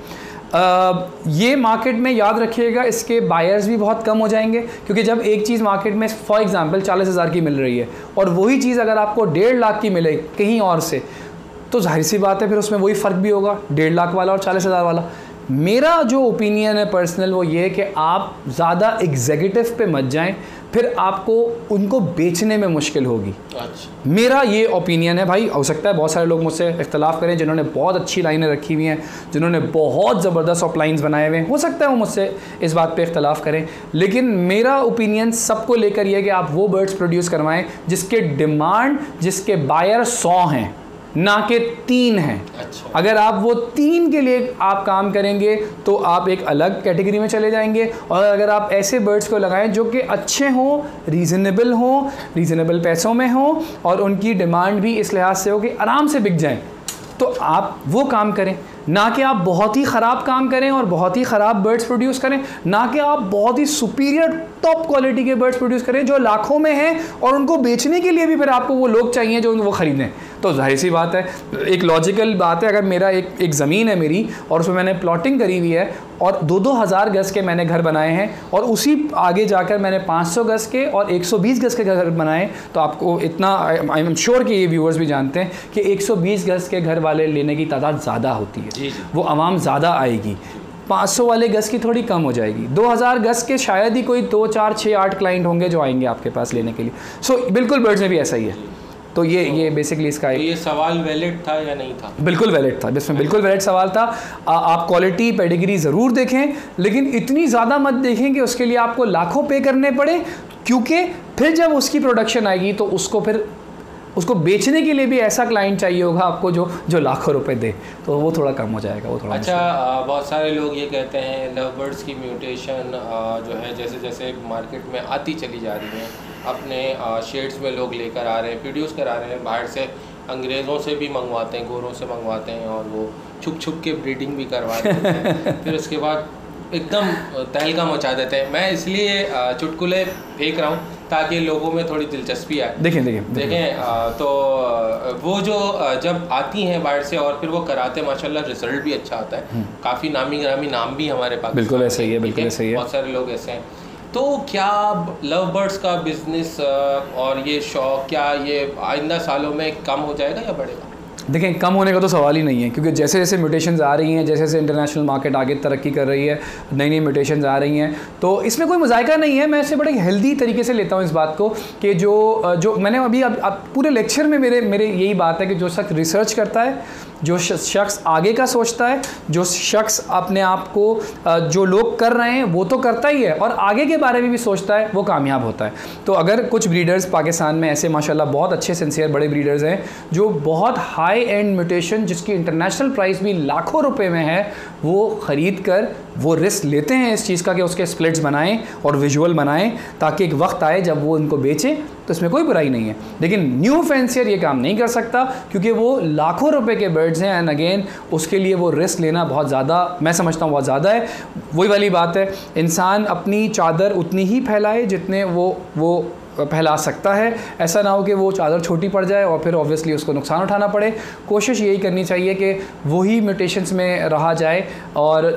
ये मार्केट में याद रखिएगा इसके बायर्स भी बहुत कम हो जाएंगे, क्योंकि जब एक चीज़ मार्केट में फॉर एग्जांपल 40,000 की मिल रही है और वही चीज़ अगर आपको 1.5 लाख की मिले कहीं और से, तो जाहिर सी बात है फिर उसमें वही फ़र्क भी होगा, 1.5 लाख वाला और 40,000 वाला। मेरा जो ओपिनियन है पर्सनल, वो ये है कि आप ज़्यादा एग्जीक्यूटिव पे मत जाएं, फिर आपको उनको बेचने में मुश्किल होगी। अच्छा, मेरा ये ओपिनियन है भाई। हो सकता है बहुत सारे लोग मुझसे इख्तलाफ करें, जिन्होंने बहुत अच्छी लाइनें रखी हुई हैं, जिन्होंने बहुत ज़बरदस्त ऑफ लाइन्स बनाए हुए हैं, हो सकता है वो मुझसे इस बात पे इख्तलाफ करें, लेकिन मेरा ओपिनियन सबको लेकर ये है कि आप वो बर्ड्स प्रोड्यूस करवाएं जिसके डिमांड, जिसके बायर 100 हैं, ना के 3 हैं। अच्छा। अगर आप वो 3 के लिए आप काम करेंगे तो आप एक अलग कैटेगरी में चले जाएंगे, और अगर आप ऐसे बर्ड्स को लगाएं जो कि अच्छे हों, रीज़नेबल पैसों में हों, और उनकी डिमांड भी इस लिहाज से हो कि आराम से बिक जाएं, तो आप वो काम करें। ना कि आप बहुत ही ख़राब काम करें और बहुत ही ख़राब बर्ड्स प्रोड्यूस करें, ना कि आप बहुत ही सुपीरियर टॉप क्वालिटी के बर्ड्स प्रोड्यूस करें जो लाखों में हैं, और उनको बेचने के लिए भी फिर आपको वो लोग चाहिए जो वो ख़रीदें। तो जाहिर सी बात है, एक लॉजिकल बात है, अगर मेरा एक ज़मीन है मेरी और उसमें मैंने प्लॉटिंग करी हुई है और 2-2 हज़ार गज़ के मैंने घर बनाए हैं, और उसी आगे जाकर मैंने 500 गज़ के और 120 गज़ के घर बनाए, तो आपको इतना आई एम श्योर कि ये व्यूअर्स भी जानते हैं कि 120 गज़ के घर वाले लेने की तादाद ज़्यादा होती है, वो आवाम ज़्यादा आएगी। 500 वाले गज़ की थोड़ी कम हो जाएगी। 2000 गज़ के शायद ही कोई 2, 4, 6, 8 क्लाइंट होंगे जो आएंगे आपके पास लेने के लिए। सो बिल्कुल बर्ड्स में भी ऐसा ही है। तो ये बेसिकली इसका ये सवाल वैलिड था या नहीं था? बिल्कुल वैलिड था, जिसमें बिल्कुल वैलिड सवाल था। आप क्वालिटी पेडिग्री ज़रूर देखें, लेकिन इतनी ज़्यादा मत देखें कि उसके लिए आपको लाखों पे करने पड़े, क्योंकि फिर जब उसकी प्रोडक्शन आएगी तो उसको फिर उसको बेचने के लिए भी ऐसा क्लाइंट चाहिए होगा आपको जो लाखों रुपए दे, तो वो थोड़ा कम हो जाएगा, वो थोड़ा। अच्छा, बहुत सारे लोग ये कहते हैं लव बर्ड्स की म्यूटेशन जो है जैसे जैसे मार्केट में आती चली जा रही है, अपने शेड्स में लोग लेकर आ रहे हैं, प्रोड्यूस करा रहे हैं, बाहर से अंग्रेज़ों से भी मंगवाते हैं, गोरों से मंगवाते हैं, और वो छुप छुप के ब्रीडिंग भी करवा देते हैं फिर उसके बाद एकदम तहलका मचा देते हैं। मैं इसलिए चुटकुले फेंक रहा हूँ ताकि लोगों में थोड़ी दिलचस्पी आए। देखें तो वो जो जब आती हैं बाहर से और फिर वो कराते हैं, माशाल्लाह रिजल्ट भी अच्छा आता है, काफ़ी नामी ग्रामी नाम भी हमारे पास। बिल्कुल ऐसा ही है, बिल्कुल ऐसा ही है, बहुत सारे लोग ऐसे हैं। तो क्या लव बर्ड्स का बिजनेस और ये शौक क्या ये आइंदा सालों में कम हो जाएगा या बढ़ेगा? देखें, कम होने का तो सवाल ही नहीं है, क्योंकि जैसे जैसे म्यूटेशंस आ रही हैं, जैसे जैसे इंटरनेशनल मार्केट आगे तरक्की कर रही है, नई नई म्यूटेशंस आ रही हैं, तो इसमें कोई मजायका नहीं है। मैं इसे बड़े हेल्दी तरीके से लेता हूँ इस बात को कि जो मैंने अभी अब पूरे लेक्चर में मेरे यही बात है कि जो शख्स रिसर्च करता है, जो शख्स आगे का सोचता है, जो शख्स अपने आप को जो लोग कर रहे हैं वो तो करता ही है और आगे के बारे में भी सोचता है, वो कामयाब होता है। तो अगर कुछ ब्रीडर्स पाकिस्तान में ऐसे माशाल्लाह बहुत अच्छे सिंसियर बड़े ब्रीडर्स हैं जो बहुत हाई एंड म्यूटेशन जिसकी इंटरनेशनल प्राइस भी लाखों रुपए में है, वो ख़रीद कर वो रिस्क लेते हैं इस चीज़ का कि उसके स्प्लिट्स बनाएं और विजुअल बनाएं, ताकि एक वक्त आए जब वो उनको बेचें, तो इसमें कोई बुराई नहीं है। लेकिन न्यू फैंसियर ये काम नहीं कर सकता क्योंकि वो लाखों रुपए के बर्ड्स हैं, एंड अगेन उसके लिए वो रिस्क लेना बहुत ज़्यादा, मैं समझता हूँ बहुत ज़्यादा है। वही वाली बात है, इंसान अपनी चादर उतनी ही फैलाए जितने वो फैला सकता है। ऐसा ना हो कि वो चादर छोटी पड़ जाए और फिर ऑब्वियसली उसको नुकसान उठाना पड़े। कोशिश यही करनी चाहिए कि वही म्यूटेशंस में रहा जाए और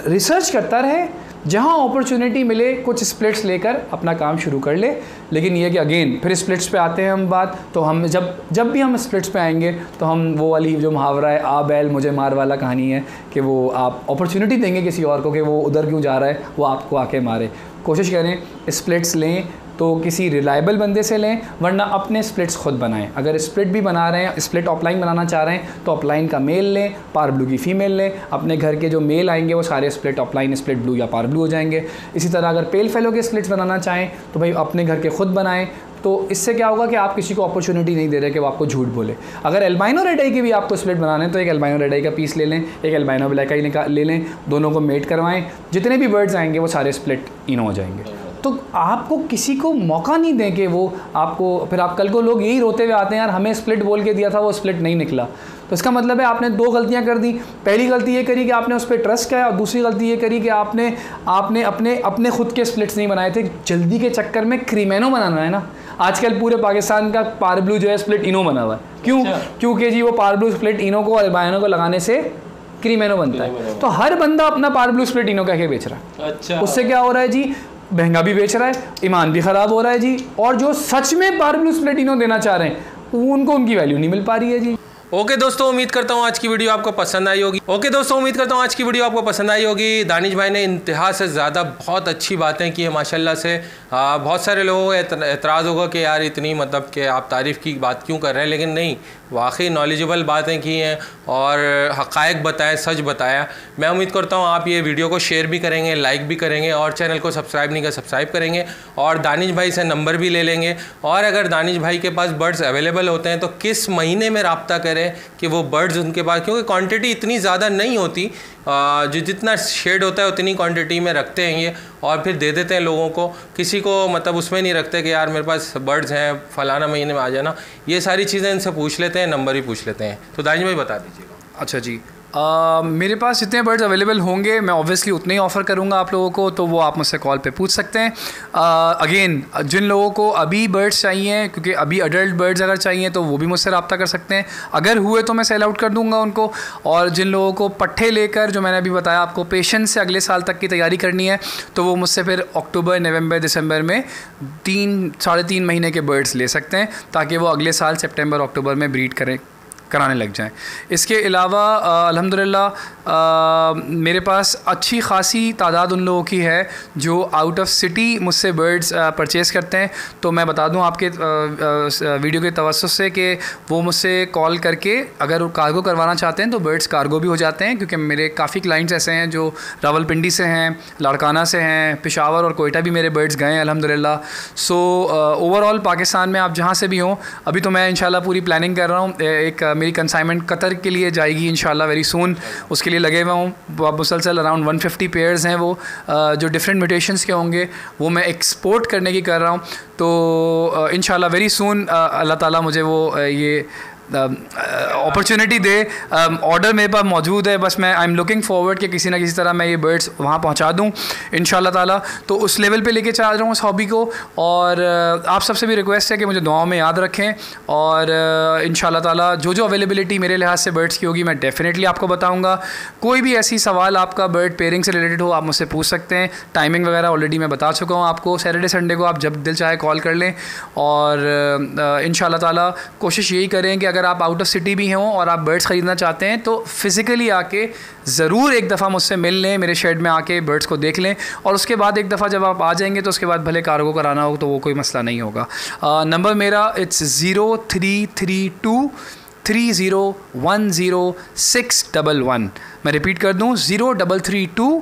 रिसर्च करता रहे, जहाँ अपॉर्चुनिटी मिले कुछ स्प्लिट्स लेकर अपना काम शुरू कर ले। लेकिन ये कि अगेन फिर स्प्लिट्स पे आते हैं हम बात, तो हम जब भी हम स्प्लिट्स पे आएंगे तो हम वो वाली जो मुहावरा है आ बैल मुझे मार वाला कहानी है कि वो आप अपॉर्चुनिटी देंगे किसी और को कि वो उधर क्यों जा रहा है, वो आपको आके मारे। कोशिश करें स्प्लिट्स लें तो किसी रिलायबल बंदे से लें, वरना अपने स्प्लिट्स खुद बनाएं। अगर स्प्लिट भी बना रहे हैं, स्प्लिट ऑफलाइन बनाना चाह रहे हैं तो ऑफलाइन का मेल लें, पार ब्लू की फ़ीमेल लें। अपने घर के जो मेल आएंगे वो सारे स्प्लिट ऑफलाइन स्प्लिट ब्लू या पार ब्लू हो जाएंगे। इसी तरह अगर पेल फेलो के स्प्लिट्स बनाना चाहें तो भाई अपने घर के खुद बनाएं। तो इससे क्या होगा कि आप किसी को अपॉर्चुनिटी नहीं दे रहे कि वो आपको झूठ बोले। अगर एल्बाइनो रेड आई की भी आपको स्प्लिट बनाने हैं तो एक एल्बाइनो रेड आई का पीस ले लें, एक एल्बाइनो ब्लैक आई ले लें, दोनों को मेट करवाएं। जितने भी बर्ड्स आएंगे वो सारे स्प्लिट इनो हो जाएंगे। तो आपको किसी को मौका नहीं दें कि वो आपको, फिर आप कल को लोग यही रोते हुए आते हैं यार हमें स्प्लिट बोल के दिया था वो स्प्लिट नहीं निकला। तो इसका मतलब है आपने दो गलतियां कर दी। पहली गलती ये करी कि आपने उस पर ट्रस्ट किया और दूसरी गलती ये करी कि आपने अपने खुद के स्प्लिट्स नहीं बनाए थे। जल्दी के चक्कर में क्रीमेनो बनाना है ना। आजकल पूरे पाकिस्तान का पार ब्लू जो है स्प्लिट इनो बना हुआ है। क्यों? क्योंकि जी वो पार ब्लू स्प्लिट इनो को और एल्बाइनो को लगाने से क्रीमेनो बनता है। तो हर बंदा अपना पार ब्लू स्प्लिट इनो कह के बेच रहा है। अच्छा, उससे क्या हो रहा है जी, महंगा भी बेच रहा है, ईमान भी ख़राब हो रहा है जी, और जो सच में पार ब्लू स्प्लिट इनो देना चाह रहे हैं उनको उनकी वैल्यू नहीं मिल पा रही है जी। ओके दोस्तों, उम्मीद करता हूँ आज की वीडियो आपको पसंद आई होगी। दानिश भाई ने इंतहा से ज़्यादा बहुत अच्छी बातें की है माशाल्लाह से। बहुत सारे लोगों को एतराज़ होगा कि यार इतनी मतलब कि आप तारीफ़ की बात क्यों कर रहे हैं, लेकिन नहीं, वाकई नॉलेजेबल बातें की हैं और हक़ाइक़ बताया, सच बताया। मैं उम्मीद करता हूँ आप ये वीडियो को शेयर भी करेंगे, लाइक भी करेंगे और चैनल को सब्सक्राइब नहीं कर सब्सक्राइब करेंगे और दानिश भाई से नंबर भी ले लेंगे। और अगर दानिश भाई के पास बर्ड्स अवेलेबल होते हैं तो किस महीने में रब्ता करें कि वो बर्ड्स उनके पास, क्योंकि क्वांटिटी इतनी ज़्यादा नहीं होती, जो जितना शेड होता है उतनी क्वांटिटी में रखते हैं ये और फिर दे देते हैं लोगों को। किसी को मतलब उसमें नहीं रखते कि यार मेरे पास बर्ड्स हैं फलाना महीने में आ जाना। ये सारी चीज़ें इनसे पूछ लेते हैं, नंबर ही पूछ लेते हैं। तो दानिश भाई बता दीजिएगा। अच्छा जी, मेरे पास जितने बर्ड्स अवेलेबल होंगे मैं ऑब्वियसली उतने ही ऑफ़र करूंगा आप लोगों को, तो वो आप मुझसे कॉल पे पूछ सकते हैं। अगेन जिन लोगों को अभी बर्ड्स चाहिए, क्योंकि अभी अडल्ट बर्ड्स अगर चाहिए तो वो भी मुझसे रब्ता कर सकते हैं। अगर हुए तो मैं सेल आउट कर दूंगा उनको। और जिन लोगों को पट्ठे लेकर, जो मैंने अभी बताया आपको, पेशेंस से अगले साल तक की तैयारी करनी है, तो वो मुझसे फिर अक्टूबर, नवंबर, दिसंबर में 3-3.5 महीने के बर्ड्स ले सकते हैं, ताकि वो अगले साल सितंबर, अक्टूबर में ब्रीड कराने लग जाएं। इसके अलावा अल्हम्दुलिल्लाह मेरे पास अच्छी खासी तादाद उन लोगों की है जो आउट ऑफ सिटी मुझसे बर्ड्स परचेज़ करते हैं। तो मैं बता दूं आपके वीडियो के तवज्जुह से कि वो मुझसे कॉल करके अगर कार्गो करवाना चाहते हैं तो बर्ड्स कार्गो भी हो जाते हैं, क्योंकि मेरे काफ़ी क्लाइंट्स ऐसे हैं जो रावलपिंडी से हैं, लाड़काना से हैं, पेशावर और कोयटा भी मेरे बर्ड्स गए हैं अल्हम्दुलिल्लाह। सो ओवरऑल पाकिस्तान में आप जहाँ से भी हों, अभी तो मैं इंशाल्लाह पूरी प्लानिंग कर रहा हूँ। एक मेरी कंसाइनमेंट कतर के लिए जाएगी इंशाल्लाह वेरी सून, उसके लिए लगे हुआ हूँ। मुसलसल अराउंड 150 पेयर्स हैं वो जो डिफरेंट म्यूटेशंस के होंगे, वो मैं एक्सपोर्ट करने की कर रहा हूँ। तो इंशाल्लाह वेरी सून अल्लाह ताला मुझे वो ये अपॉर्चुनिटी दे। ऑर्डर मेरे पास मौजूद है, बस मैं आई एम लुकिंग फॉरवर्ड कि किसी ना किसी तरह मैं ये बर्ड्स वहाँ पहुँचा दूँ इंशाल्लाह ताला। तो उस लेवल पे लेके चल रहा हूँ उस हॉबी को। और आप सबसे भी रिक्वेस्ट है कि मुझे दुआओं में याद रखें, और इंशाल्लाह ताला जो जो अवेलेबिलिटी मेरे लिहाज से बर्ड्स की होगी मैं डेफिनेटली आपको बताऊँगा। कोई भी ऐसी सवाल आपका बर्ड पेयरिंग से रिलेटेड हो, आप मुझसे पूछ सकते हैं। टाइमिंग वगैरह ऑलरेडी मैं बता चुका हूँ आपको। सैटरडे संडे को आप जब दिल चाहे कॉल कर लें, और इंशाल्लाह ताला कोशिश यही करें कि अगर आप आउट ऑफ सिटी भी हों और आप बर्ड्स ख़रीदना चाहते हैं तो फिज़िकली आके ज़रूर एक दफ़ा मुझसे मिल लें, मेरे शेड में आके बर्ड्स को देख लें। और उसके बाद एक दफ़ा जब आप आ जाएंगे तो उसके बाद भले कार्गो कराना हो तो वो कोई मसला नहीं होगा। नंबर मेरा इट्स 0332 3010 मैं रिपीट कर दूँ, 0332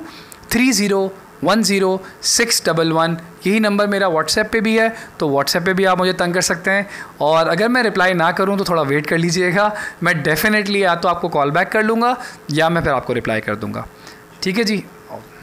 3010 यही नंबर मेरा व्हाट्सएप पे भी है, तो व्हाट्सएप पे भी आप मुझे तंग कर सकते हैं। और अगर मैं रिप्लाई ना करूं तो थोड़ा वेट कर लीजिएगा, मैं डेफिनेटली या तो आपको कॉल बैक कर लूँगा या मैं फिर आपको रिप्लाई कर दूँगा। ठीक है जी।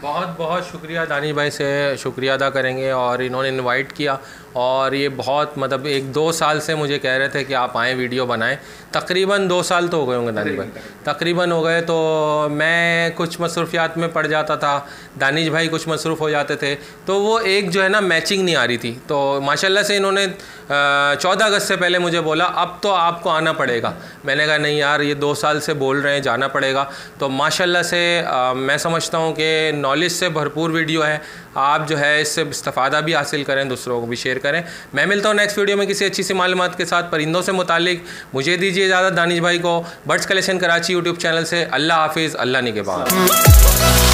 बहुत बहुत शुक्रिया दानिश भाई से शुक्रिया अदा करेंगे, और इन्होंने इनवाइट किया। और ये बहुत मतलब 1-2 साल से मुझे कह रहे थे कि आप आएँ वीडियो बनाएं। तकरीबन 2 साल तो हो गए होंगे दानिश भाई, तकरीबन हो गए। तो मैं कुछ मसरूफियात में पड़ जाता था, दानिश भाई कुछ मसरूफ़ हो जाते थे, तो वो एक जो है ना मैचिंग नहीं आ रही थी। तो माशाल्लाह से इन्होंने 14 अगस्त से पहले मुझे बोला अब तो आपको आना पड़ेगा। मैंने कहा नहीं यार, ये 2 साल से बोल रहे हैं, जाना पड़ेगा। तो माशाल्लाह से मैं समझता हूँ कि नॉलेज से भरपूर वीडियो है। आप जो है इससे इस्तेफ़ादा भी हासिल करें, दूसरों को भी शेयर करें। मैं मिलता हूँ नेक्स्ट वीडियो में किसी अच्छी सी मालूमात के साथ परिंदों से मुतालिक। मुझे दीजिए इजाज़त दानिश भाई को birds collection Karachi YouTube channel से। अल्लाह हाफिज़, अल्लाह निगहबान।